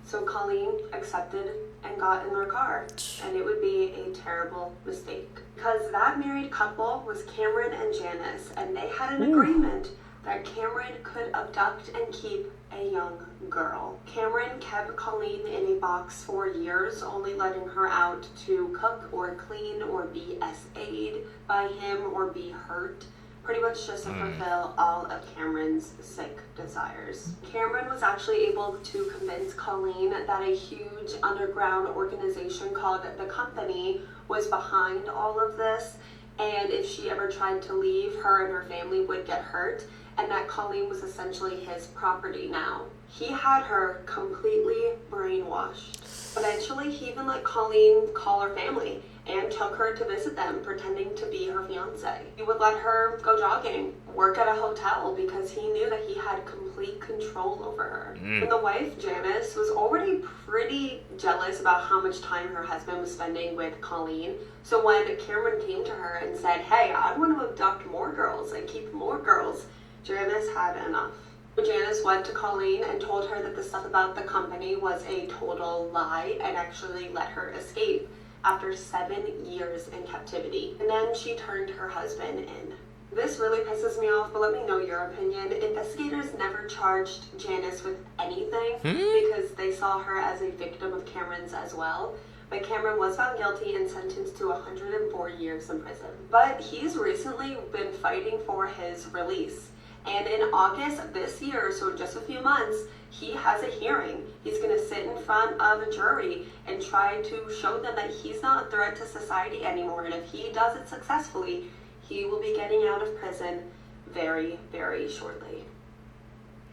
So Colleen accepted and got in their car, and it would be a terrible mistake. Because that married couple was Cameron and Janice, and they had an agreement that Cameron could abduct and keep a young girl. Cameron kept Colleen in a box for years, only letting her out to cook or clean or be SA'd by him or be hurt. Pretty much just to fulfill all of Cameron's sick desires. Cameron was actually able to convince Colleen that a huge underground organization called The Company was behind all of this, and if she ever tried to leave, her and her family would get hurt, and that Colleen was essentially his property now. He had her completely brainwashed. Eventually, he even let Colleen call her family and took her to visit them, pretending to be her fiance. He would let her go jogging, work at a hotel, because he knew that he had complete control over her. And the wife, Janice, was already pretty jealous about how much time her husband was spending with Colleen. So when Cameron came to her and said, "Hey, I want to abduct more girls and keep more girls," Janice had enough. Janice went to Colleen and told her that the stuff about The Company was a total lie and actually let her escape after 7 years in captivity. And then she turned her husband in. This really pisses me off, but let me know your opinion. Investigators never charged Janice with anything because they saw her as a victim of Cameron's as well. But Cameron was found guilty and sentenced to 104 years in prison. But he's recently been fighting for his release. And in August of this year, so just a few months, he has a hearing. He's going to sit in front of a jury and try to show them that he's not a threat to society anymore. And if he does it successfully, he will be getting out of prison very, very shortly.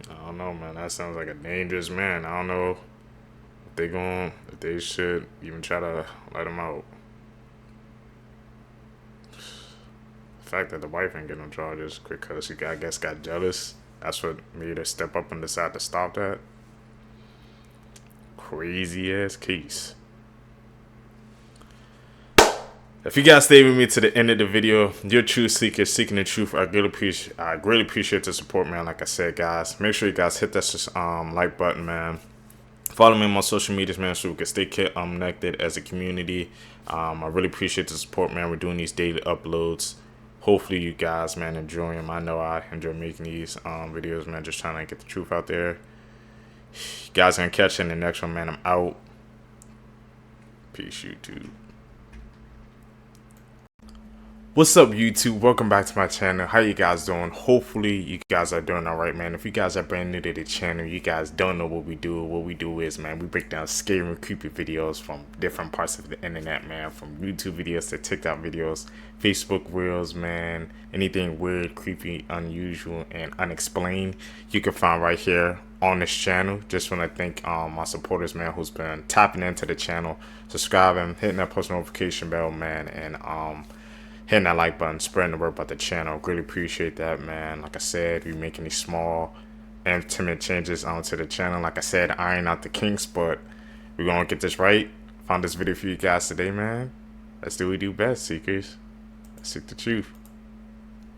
I don't know, man. That sounds like a dangerous man. I don't know if they should even try to let him out. The fact that the wife ain't getting no charges because she, I guess, got jealous. That's what made her step up and decide to stop that. Crazy ass case. If you guys stay with me to the end of the video, you're true seekers seeking the truth. I greatly appreciate the support, man. Like I said, guys, make sure you guys hit that like button, man. Follow me on my social medias, man, so we can stay connected as a community. I really appreciate the support, man. We're doing these daily uploads. Hopefully you guys, man, enjoy them. I know I enjoy making these videos, man, just trying to get the truth out there. You guys gonna catch you in the next one, man. I'm out. Peace, YouTube. What's up, YouTube? Welcome back to my channel. How you guys doing? Hopefully you guys are doing all right, man. If you guys are brand new to the channel, you guys don't know what we do. What we do is, man, we break down scary and creepy videos from different parts of the internet, man. From YouTube videos to TikTok videos, Facebook reels, man. Anything weird, creepy, unusual, and unexplained, you can find right here on this channel. Just want to thank my supporters, man, who's been tapping into the channel, subscribing, hitting that post notification bell, man, and hitting that like button, spreading the word about the channel. Really appreciate that, man. Like I said, we're making these small, intimate changes onto the channel. Like I said, iron out the kinks, but we're gonna get this right. Found this video for you guys today, man. Let's do what we do best, seekers. Let's seek the truth.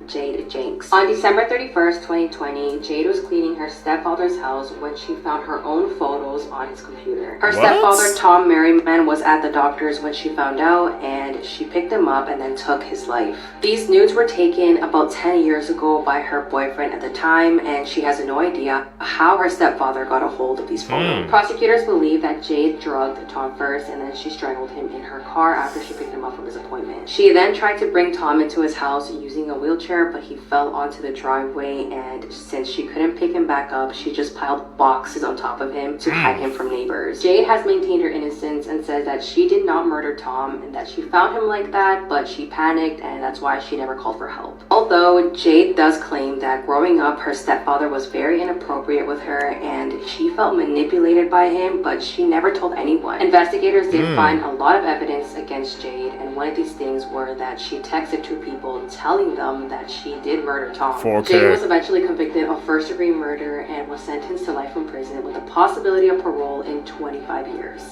Jade Jenks. On December 31st, 2020, Jade was cleaning her stepfather's house when she found her own photos on his computer. Her stepfather, Tom Merriman, was at the doctor's when she found out, and she picked him up and then took his life. These nudes were taken about 10 years ago by her boyfriend at the time, and she has no idea how her stepfather got a hold of these photos. Prosecutors believe that Jade drugged Tom first, and then she strangled him in her car after she picked him up from his appointment. She then tried to bring Tom into his house using a wheelchair, but he fell onto the driveway, and since she couldn't pick him back up, she just piled boxes on top of him to hide him from neighbors. Jade has maintained her innocence and says that she did not murder Tom and that she found him like that, but she panicked and that's why she never called for help. Although Jade does claim that growing up, her stepfather was very inappropriate with her and she felt manipulated by him, but she never told anyone. Investigators did find a lot of evidence against Jade, and one of these things were that she texted two people telling them that she did murder Tom. Jade was eventually convicted of first-degree murder and was sentenced to life in prison with the possibility of parole in 25 years.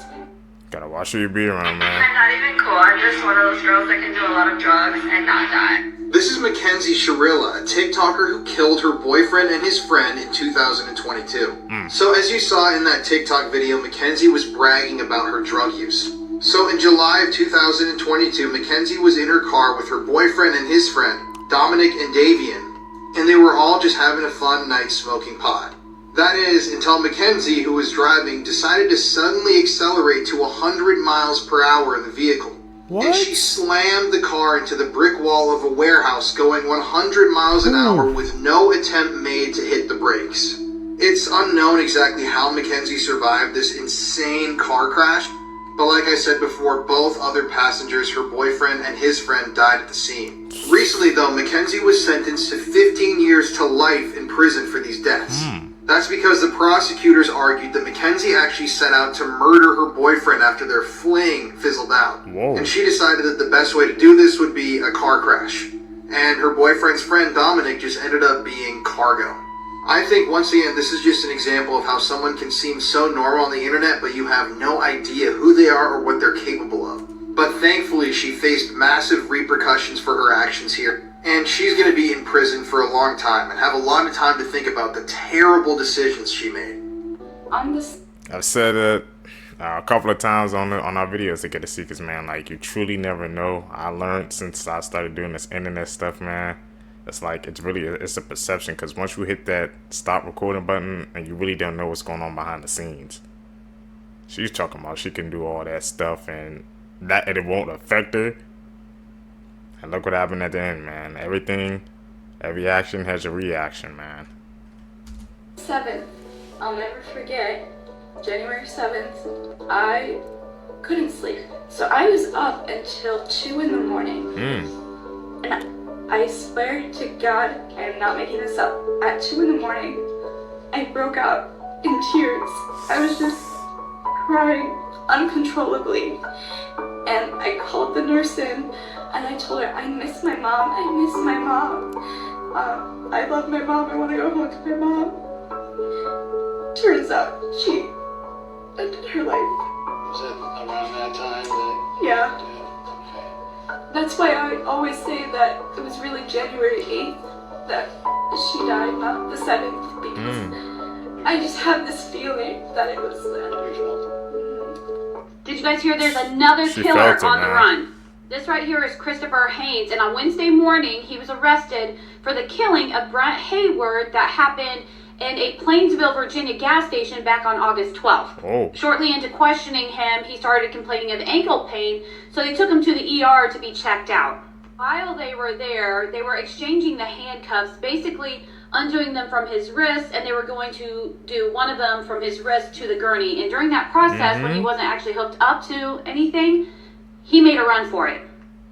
Gotta watch who you be around, man. I'm not even cool. I'm just one of those girls that can do a lot of drugs and not die. This is Mackenzie Sharilla, a TikToker who killed her boyfriend and his friend in 2022. So as you saw in that TikTok video, Mackenzie was bragging about her drug use. So in July of 2022, Mackenzie was in her car with her boyfriend and his friend, Dominic and Davian, and they were all just having a fun night smoking pot. That is, until Mackenzie, who was driving, decided to suddenly accelerate to 100 miles per hour in the vehicle. And she slammed the car into the brick wall of a warehouse going 100 miles an hour with no attempt made to hit the brakes. It's unknown exactly how Mackenzie survived this insane car crash, but like I said before, both other passengers, her boyfriend and his friend, died at the scene. Recently though, Mackenzie was sentenced to 15 years to life in prison for these deaths. That's because the prosecutors argued that Mackenzie actually set out to murder her boyfriend after their fling fizzled out. And she decided that the best way to do this would be a car crash. And her boyfriend's friend Dominic just ended up being cargo. I think, once again, this is just an example of how someone can seem so normal on the internet, but you have no idea who they are or what they're capable of. But thankfully, she faced massive repercussions for her actions here, and she's going to be in prison for a long time and have a lot of time to think about the terrible decisions she made. I've said it a couple of times on our videos to get the secrets, man. Like, you truly never know. I learned since I started doing this internet stuff, man. It's like, it's a perception, because once you hit that stop recording button and you really don't know what's going on behind the scenes. She's talking about she can do all that stuff and it won't affect her. And look what happened at the end, man. Every action has a reaction, man. 7th, I'll never forget, January 7th, I couldn't sleep. So I was up until 2 in the morning. And I swear to God, I am not making this up. At 2 in the morning, I broke out in tears. I was just crying uncontrollably. And I called the nurse in and I told her, I miss my mom, I miss my mom. I love my mom, I want to go home to my mom. Turns out she ended her life. Was that around that time that... Yeah. That's why I always say that it was really January 8th that she died, not the 7th, because I just have this feeling that it was Did you guys hear there's another killer on the run? This right here is Christopher Haynes, and on Wednesday morning, he was arrested for the killing of Brent Hayward that happened in a Plainsville, Virginia gas station back on August 12th. Oh. Shortly into questioning him, he started complaining of ankle pain, so they took him to the ER to be checked out. While they were there, they were exchanging the handcuffs, basically undoing them from his wrist, and they were going to do one of them from his wrist to the gurney. And during that process, when he wasn't actually hooked up to anything, he made a run for it.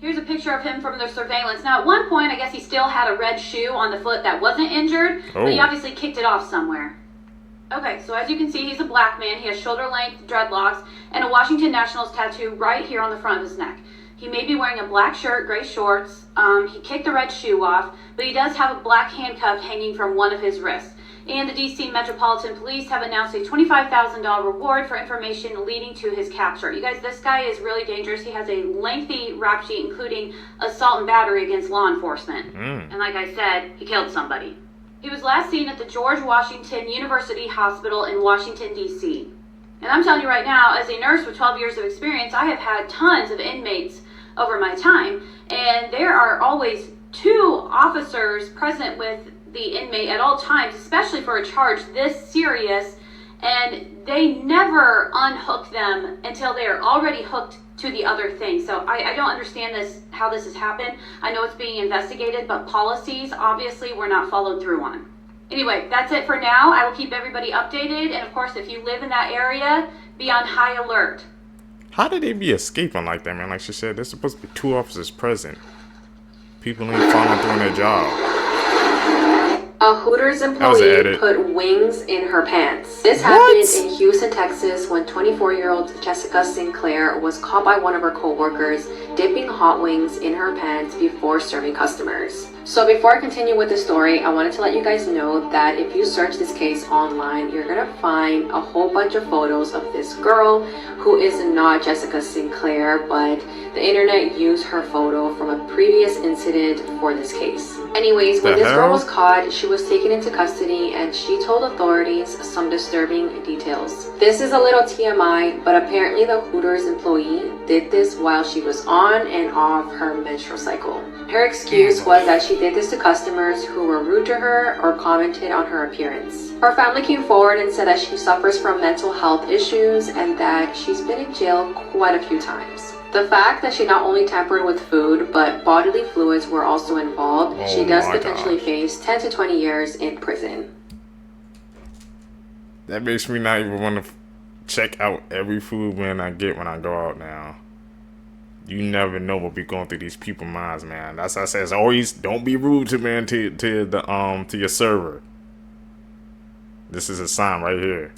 Here's a picture of him from the surveillance. Now, at one point, I guess he still had a red shoe on the foot that wasn't injured, but he obviously kicked it off somewhere. Okay, so as you can see, he's a black man. He has shoulder-length dreadlocks and a Washington Nationals tattoo right here on the front of his neck. He may be wearing a black shirt, gray shorts. He kicked the red shoe off, but he does have a black handcuff hanging from one of his wrists. And the DC Metropolitan Police have announced a $25,000 reward for information leading to his capture. You guys, this guy is really dangerous. He has a lengthy rap sheet, including assault and battery against law enforcement. And like I said, he killed somebody. He was last seen at the George Washington University Hospital in Washington, D.C. And I'm telling you right now, as a nurse with 12 years of experience, I have had tons of inmates over my time, and there are always 2 officers present with the inmate at all times, especially for a charge this serious, and they never unhook them until they are already hooked to the other thing. So I don't understand how this has happened. I know it's being investigated, but policies obviously were not followed through on. Anyway, that's it for now. I will keep everybody updated, and of course, if you live in that area, be on high alert. How did they be escaping like that, man? Like she said, there's supposed to be 2 officers present. People ain't following through on their job. A Hooters employee put wings in her pants. This happened in Houston, Texas, when 24-year-old Jessica Sinclair was caught by one of her co-workers dipping hot wings in her pants before serving customers. So before I continue with the story, I wanted to let you guys know that if you search this case online, you're gonna find a whole bunch of photos of this girl who is not Jessica Sinclair, but the internet used her photo from a previous incident for this case. Anyways, when this girl was caught, she was taken into custody and she told authorities some disturbing details. This is a little TMI, but apparently the Hooters employee did this while she was on and off her menstrual cycle. Her excuse was that she did this to customers who were rude to her or commented on her appearance. Her family came forward and said that she suffers from mental health issues and that she's been in jail quite a few times. The fact that she not only tampered with food, but bodily fluids were also involved, she does potentially face 10 to 20 years in prison. That makes me not even want to check out every food when I get when I go out now. You never know what be going through these people's minds, man. That's why I say, always don't be rude to your server. This is a sign right here.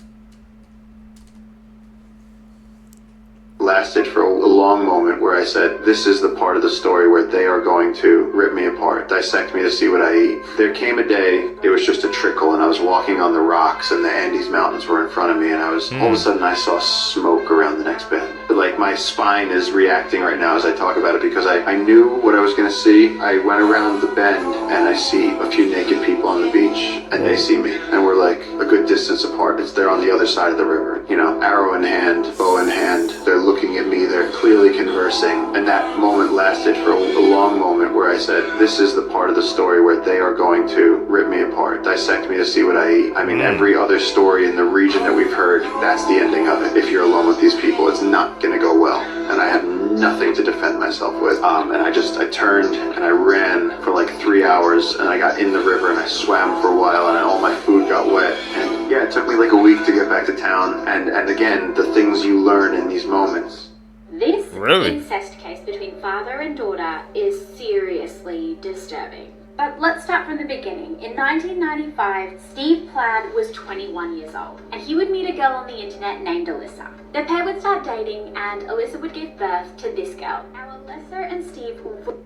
Lasted for a long moment where I said, this is the part of the story where they are going to rip me apart, dissect me to see what I eat. There came a day, it was just a trickle, and I was walking on the rocks and the Andes Mountains were in front of me, and all of a sudden I saw smoke around the next bend. Like, my spine is reacting right now as I talk about it because I knew what I was going to see. I went around the bend and I see a few naked people on the beach, and they see me, and we're like a good distance apart. They're on the other side of the river, you know, arrow in hand, bow in hand. They're looking at me, they're clearly conversing, and that moment lasted for a long moment where I said, this is the part of the story where they are going to rip me apart, dissect me to see what I eat. I mean, every other story in the region that we've heard, that's the ending of it. If you're alone with these people, it's not gonna go well. And I had nothing to defend myself with. And I turned and I ran for like 3 hours, and I got in the river and I swam for a while, and all my food got wet. And yeah, it took me like a week to get back to town. And again, the things you learn in these moments. This incest case between father and daughter is seriously disturbing. But let's start from the beginning. In 1995, Steve Plaid was 21 years old, and he would meet a girl on the internet named Alyssa. The pair would start dating, and Alyssa would give birth to this girl. Now, Alyssa and Steve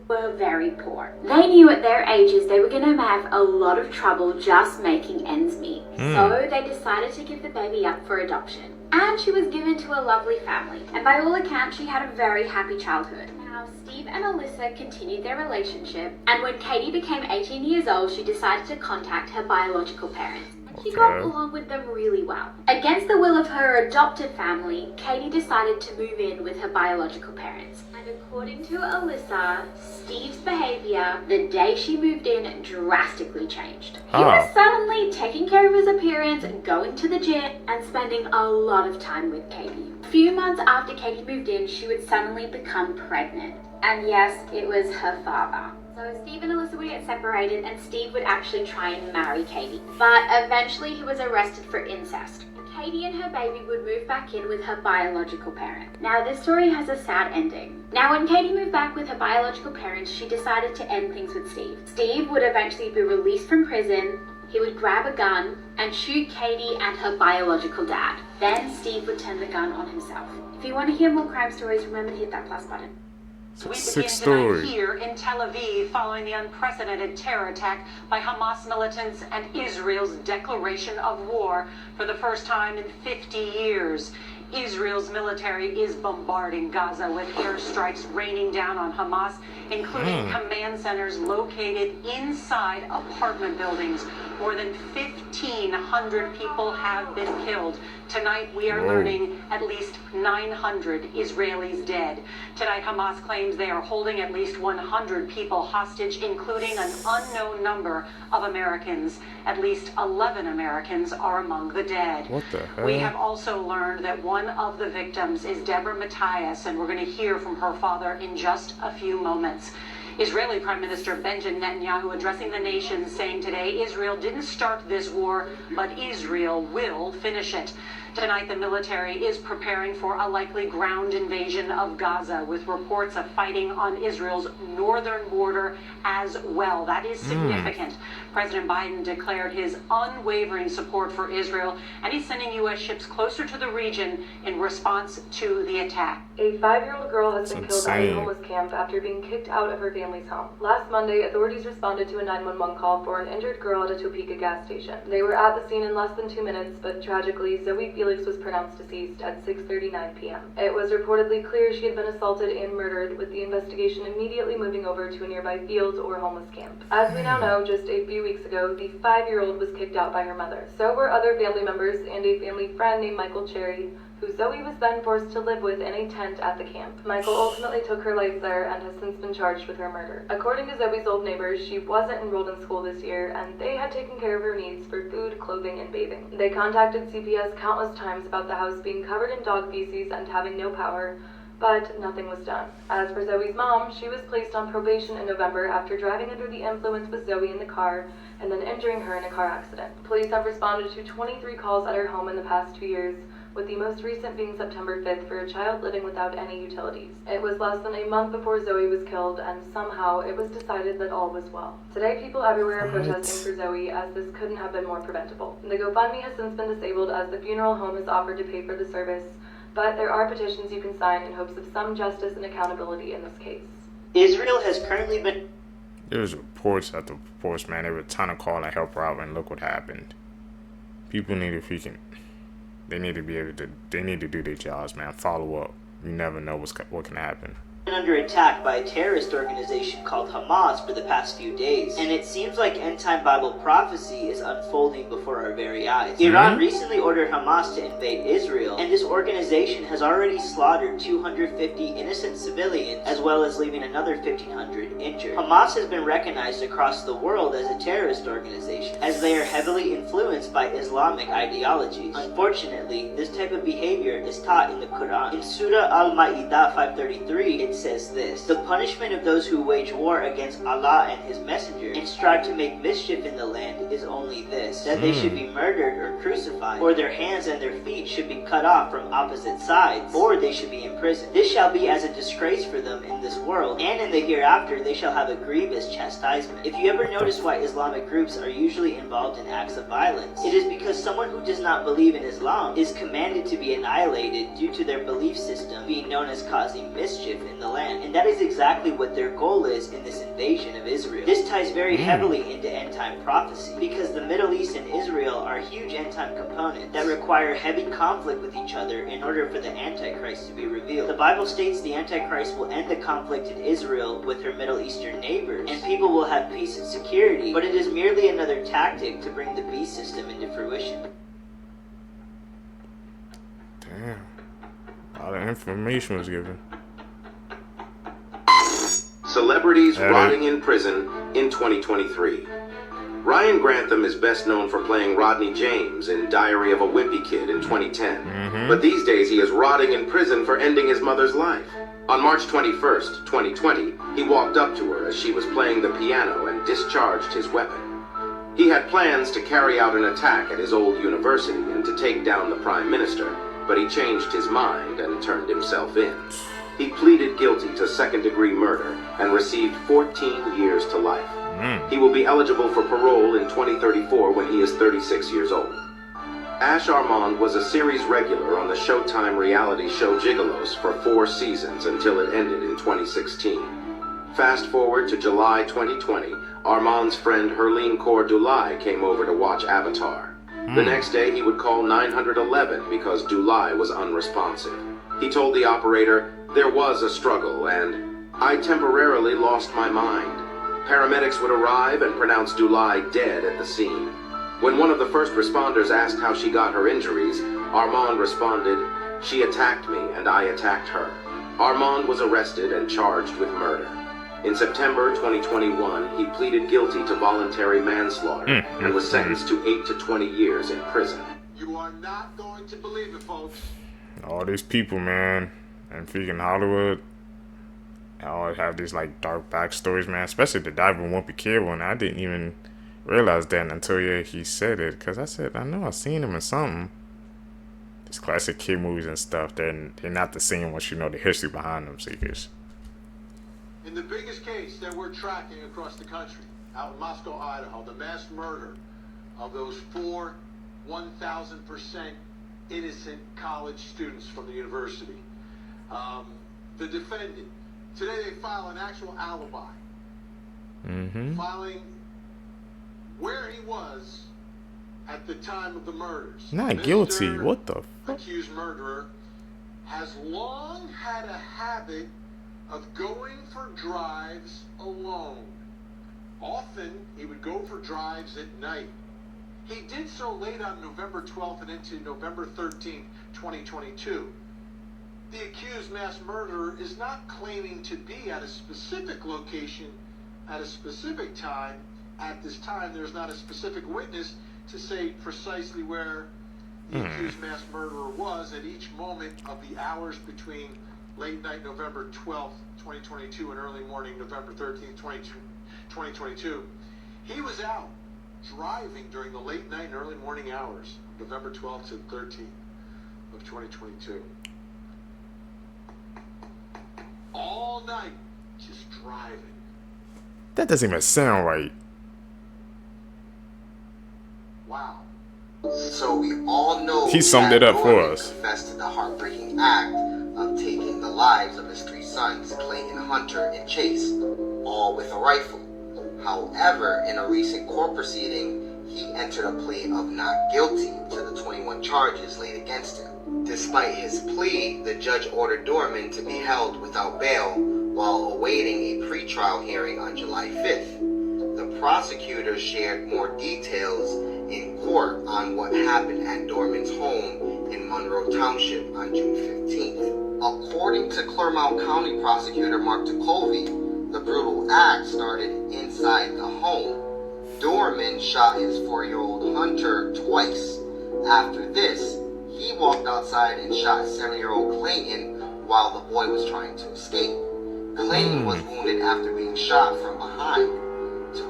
were very poor. They knew at their ages they were going to have a lot of trouble just making ends meet. So they decided to give the baby up for adoption. And she was given to a lovely family, and by all accounts, she had a very happy childhood. Now, Steve and Alyssa continued their relationship, and when Katie became 18 years old, she decided to contact her biological parents. And she got along with them really well. Against the will of her adopted family, Katie decided to move in with her biological parents. And according to Alyssa, Steve's behavior the day she moved in drastically changed. He was suddenly taking care of his appearance, going to the gym, and spending a lot of time with Katie. A few months after Katie moved in, she would suddenly become pregnant. And yes, it was her father. So Steve and Alyssa would get separated, and Steve would actually try and marry Katie. But eventually he was arrested for incest. Katie and her baby would move back in with her biological parent. Now, this story has a sad ending. Now, when Katie moved back with her biological parents, she decided to end things with Steve. Steve would eventually be released from prison. He would grab a gun and shoot Katie and her biological dad. Then Steve would turn the gun on himself. If you want to hear more crime stories, remember to hit that plus button. We begin tonight here in Tel Aviv following the unprecedented terror attack by Hamas militants and Israel's declaration of war for the first time in 50 years. Israel's military is bombarding Gaza with airstrikes raining down on Hamas, including command centers located inside apartment buildings. More than 1,500 people have been killed. Tonight, we are learning at least 900 Israelis dead. Tonight, Hamas claims they are holding at least 100 people hostage, including an unknown number of Americans. At least 11 Americans are among the dead. What the hell? We have also learned that one of the victims is Deborah Matthias, and we're going to hear from her father in just a few moments. Israeli Prime Minister Benjamin Netanyahu addressing the nation, saying today Israel didn't start this war, but Israel will finish it. Tonight, the military is preparing for a likely ground invasion of Gaza, with reports of fighting on Israel's northern border as well. That is significant. President Biden declared his unwavering support for Israel, and he's sending U.S. ships closer to the region in response to the attack. A 5-year-old girl has been killed at a homeless camp after being kicked out of her family's home. Last Monday, authorities responded to a 911 call for an injured girl at a Topeka gas station. They were at the scene in less than 2 minutes, but tragically, Zoe Felix was pronounced deceased at 6:39 p.m. It was reportedly clear she had been assaulted and murdered, with the investigation immediately moving over to a nearby field or homeless camp. As we now know, just a few weeks ago, the 5-year-old was kicked out by her mother. So were other family members and a family friend named Michael Cherry, who Zoe was then forced to live with in a tent at the camp. Michael ultimately took her life there and has since been charged with her murder. According to Zoe's old neighbors, she wasn't enrolled in school this year, and they had taken care of her needs for food, clothing, and bathing. They contacted CPS countless times about the house being covered in dog feces and having no power, but nothing was done. As for Zoe's mom, she was placed on probation in November after driving under the influence with Zoe in the car and then injuring her in a car accident. Police have responded to 23 calls at her home in the past 2 years, with the most recent being September 5th for a child living without any utilities. It was less than a month before Zoe was killed, and somehow it was decided that all was well. Today, people everywhere are protesting for Zoe, as this couldn't have been more preventable. The GoFundMe has since been disabled, as the funeral home has offered to pay for the service, but there are petitions you can sign in hopes of some justice and accountability in this case. Israel has currently been... There was reports at the reports, man. They were trying to call and help her out, and look what happened. People need to freaking... They need to be able to. They need to do their jobs, man. Follow up. You never know what can happen. Under attack by a terrorist organization called Hamas for the past few days, and it seems like end-time Bible prophecy is unfolding before our very eyes. Iran recently ordered Hamas to invade Israel, and this organization has already slaughtered 250 innocent civilians, as well as leaving another 1,500 injured. Hamas has been recognized across the world as a terrorist organization, as they are heavily influenced by Islamic ideologies. Unfortunately, this type of behavior is taught in the Quran. In Surah Al-Ma'idah 533, it says this: "The punishment of those who wage war against Allah and His Messenger and strive to make mischief in the land is only this, that they should be murdered or crucified, or their hands and their feet should be cut off from opposite sides, or they should be imprisoned. This shall be as a disgrace for them in this world, and in the hereafter they shall have a grievous chastisement." If you ever notice why Islamic groups are usually involved in acts of violence, it is because someone who does not believe in Islam is commanded to be annihilated due to their belief system being known as causing mischief in the land. And that is exactly what their goal is in this invasion of Israel. This ties very heavily into end-time prophecy, because the Middle East and Israel are huge end-time components that require heavy conflict with each other in order for the Antichrist to be revealed. The Bible states the Antichrist will end the conflict in Israel with her Middle Eastern neighbors, and people will have peace and security, but it is merely another tactic to bring the beast system into fruition. Damn. A lot of information was given. Celebrities rotting in prison in 2023. Ryan Grantham is best known for playing Rodney James in Diary of a Wimpy Kid in 2010. But these days he is rotting in prison for ending his mother's life. On March 21st, 2020, he walked up to her as she was playing the piano and discharged his weapon. He had plans to carry out an attack at his old university and to take down the Prime Minister, but he changed his mind and turned himself in. He pleaded guilty to second-degree murder and received 14 years to life. He will be eligible for parole in 2034 when he is 36 years old. Ash Armand was a series regular on the Showtime reality show Gigolos for 4 seasons until it ended in 2016. Fast forward to July 2020, Armand's friend Herline Dulai came over to watch Avatar. The next day he would call 911 because Dulai was unresponsive. He told the operator, "There was a struggle and I temporarily lost my mind." Paramedics would arrive and pronounce Dulai dead at the scene. When one of the first responders asked how she got her injuries, Armand responded, "She attacked me and I attacked her." Armand was arrested and charged with murder. In September 2021, he pleaded guilty to voluntary manslaughter and was sentenced to 8 to 20 years in prison. You are not going to believe it, folks. All these people, man, in freaking Hollywood, I always have these like dark backstories, man. Especially the Diver Wimpy Kid one. I didn't even realize that until he said it, because I said I know I've seen him in something. These classic kid movies and stuff. They're not the same once you know the history behind them. Seekers. In the biggest case that we're tracking across the country, out in Moscow, Idaho, the mass murder of those 4 1,000% innocent college students from the university. The defendant, today they file an actual alibi, filing where he was at the time of the murders. Not guilty. What the fuck? Accused murderer has long had a habit of going for drives alone. Often he would go for drives at night. He did so late on November 12th and into November 13th, 2022. The accused mass murderer is not claiming to be at a specific location at a specific time. At this time, there's not a specific witness to say precisely where the accused mass murderer was at each moment of the hours between late night November 12th, 2022 and early morning November 13th, 2022. He was out driving during the late night and early morning hours, November 12th to 13th of 2022. All night, just driving. That doesn't even sound right. Wow. So we all know he summed it up for us. Confessed to the heartbreaking act of taking the lives of his 3 sons, Clayton, Hunter, and Chase, all with a rifle. However, in a recent court proceeding, he entered a plea of not guilty to the 21 charges laid against him. Despite his plea, the judge ordered Dorman to be held without bail while awaiting a pretrial hearing on July 5th. The prosecutor shared more details in court on what happened at Dorman's home in Monroe Township on June 15th. According to Clermont County Prosecutor Mark Ticovey, the brutal act started inside the home. Dorman shot his 4-year-old Hunter twice. After this, he walked outside and shot 7-year-old Clayton while the boy was trying to escape. Clayton was wounded after being shot from behind.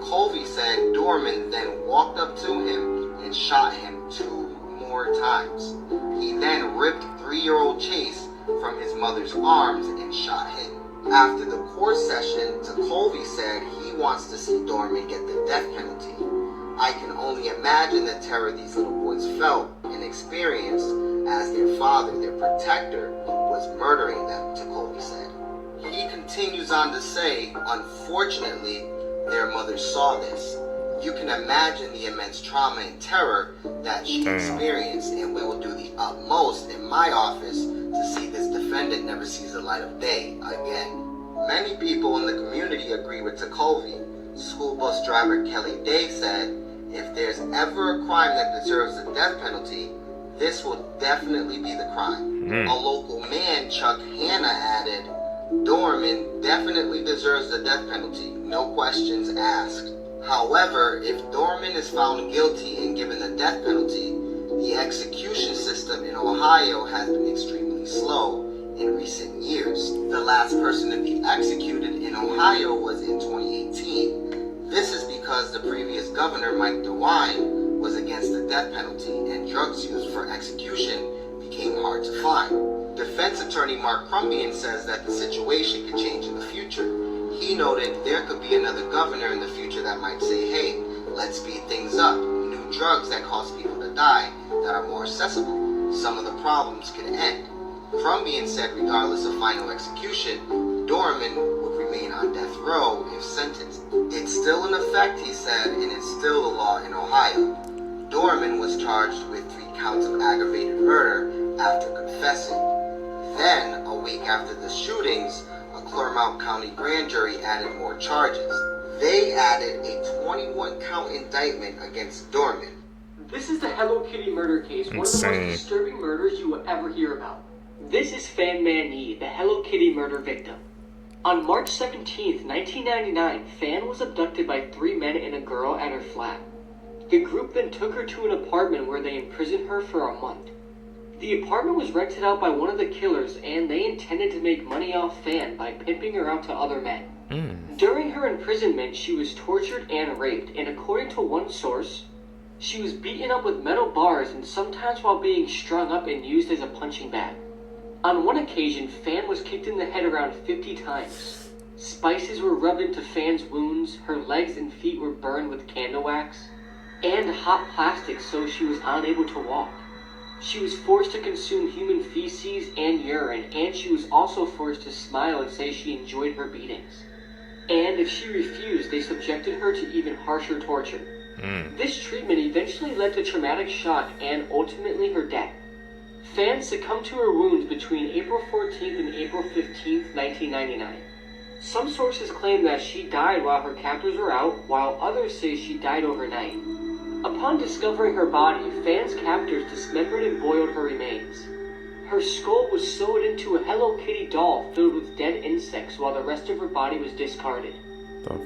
Colby said Dorman then walked up to him and shot him 2 more times. He then ripped 3-year-old Chase from his mother's arms and shot him. After the court session, Colby said he wants to see Dorman get the death penalty. I can only imagine the terror these little boys felt and experienced as their father, their protector, was murdering them, Colby said. He continues on to say, unfortunately, their mother saw this. You can imagine the immense trauma and terror that she experienced, and we will do the utmost in my office to see this defendant never sees the light of day again. Many people in the community agree with Colby. School bus driver Kelly Day said, if there's ever a crime that deserves the death penalty, this will definitely be the crime. A local man, Chuck Hanna, added, Dorman definitely deserves the death penalty, no questions asked. However, if Dorman is found guilty and given the death penalty, the execution system in Ohio has been extremely slow in recent years. The last person to be executed in Ohio was in 2018. This is because the previous governor, Mike DeWine, was against the death penalty, and drugs used for execution became hard to find. Defense attorney Mark Crumbian says that the situation could change in the future. He noted there could be another governor in the future that might say, hey, let's speed things up. New drugs that cause people to die that are more accessible. Some of the problems could end. Crumbian said regardless of final execution, Dorman would remain on death row if sentenced. It's still in effect, he said, and it's still the law in Ohio. Dorman was charged with 3 counts of aggravated murder after confessing. Then, a week after the shootings, a Clermont County grand jury added more charges. They added a 21-count indictment against Dorman. This is the Hello Kitty murder case, one of the most disturbing murders you will ever hear about. This is Fan Man Yi, the Hello Kitty murder victim. On March 17, 1999, Fan was abducted by 3 men and a girl at her flat. The group then took her to an apartment where they imprisoned her for a month. The apartment was rented out by one of the killers, and they intended to make money off Fan by pimping her out to other men. During her imprisonment, she was tortured and raped, and according to one source, she was beaten up with metal bars and sometimes while being strung up and used as a punching bag. On one occasion, Fan was kicked in the head around 50 times. Spices were rubbed into Fan's wounds, her legs and feet were burned with candle wax, and hot plastic so she was unable to walk. She was forced to consume human feces and urine, and she was also forced to smile and say she enjoyed her beatings. And if she refused, they subjected her to even harsher torture. This treatment eventually led to traumatic shock and ultimately her death. Fan succumbed to her wounds between April 14th and April 15th, 1999. Some sources claim that she died while her captors were out, while others say she died overnight. Upon discovering her body, Fan's captors dismembered and boiled her remains. Her skull was sewed into a Hello Kitty doll filled with dead insects while the rest of her body was discarded.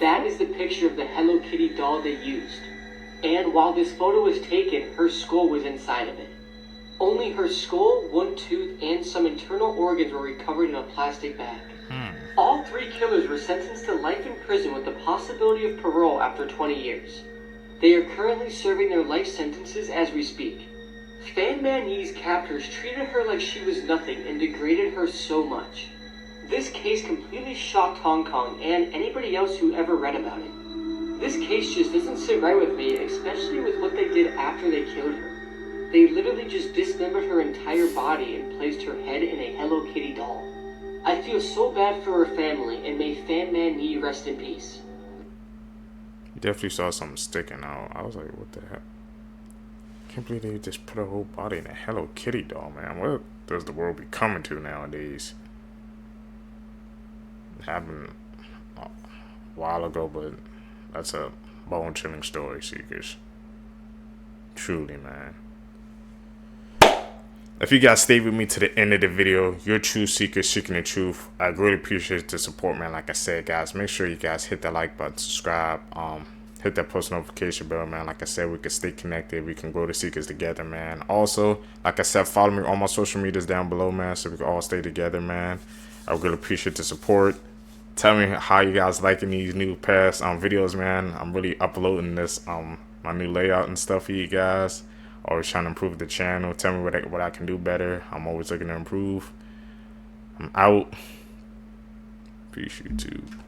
That is the picture of the Hello Kitty doll they used. And while this photo was taken, her skull was inside of it. Only her skull, one tooth, and some internal organs were recovered in a plastic bag. All 3 killers were sentenced to life in prison with the possibility of parole after 20 years. They are currently serving their life sentences as we speak. Fan Man Yi's captors treated her like she was nothing and degraded her so much. This case completely shocked Hong Kong and anybody else who ever read about it. This case just doesn't sit right with me, especially with what they did after they killed her. They literally just dismembered her entire body and placed her head in a Hello Kitty doll. I feel so bad for her family, and may Fan Man Yi rest in peace. Definitely saw something sticking out. I was like, what the heck? Can't believe they just put her whole body in a Hello Kitty doll, man. What does the world be coming to nowadays? It happened a while ago, but that's a bone-chilling story, Seekers. Truly, man. If you guys stayed with me to the end of the video, you're true seekers seeking the truth. I really appreciate the support, man. Like I said, guys, make sure you guys hit that like button, subscribe, hit that post notification bell, man. Like I said, we can stay connected. We can grow the seekers together, man. Also, like I said, follow me on my social medias down below, man, so we can all stay together, man. I really appreciate the support. Tell me how you guys liking these new past videos, man. I'm really uploading this my new layout and stuff for you guys. Always trying to improve the channel. Tell me what I can do better. I'm always looking to improve. I'm out. Peace, YouTube.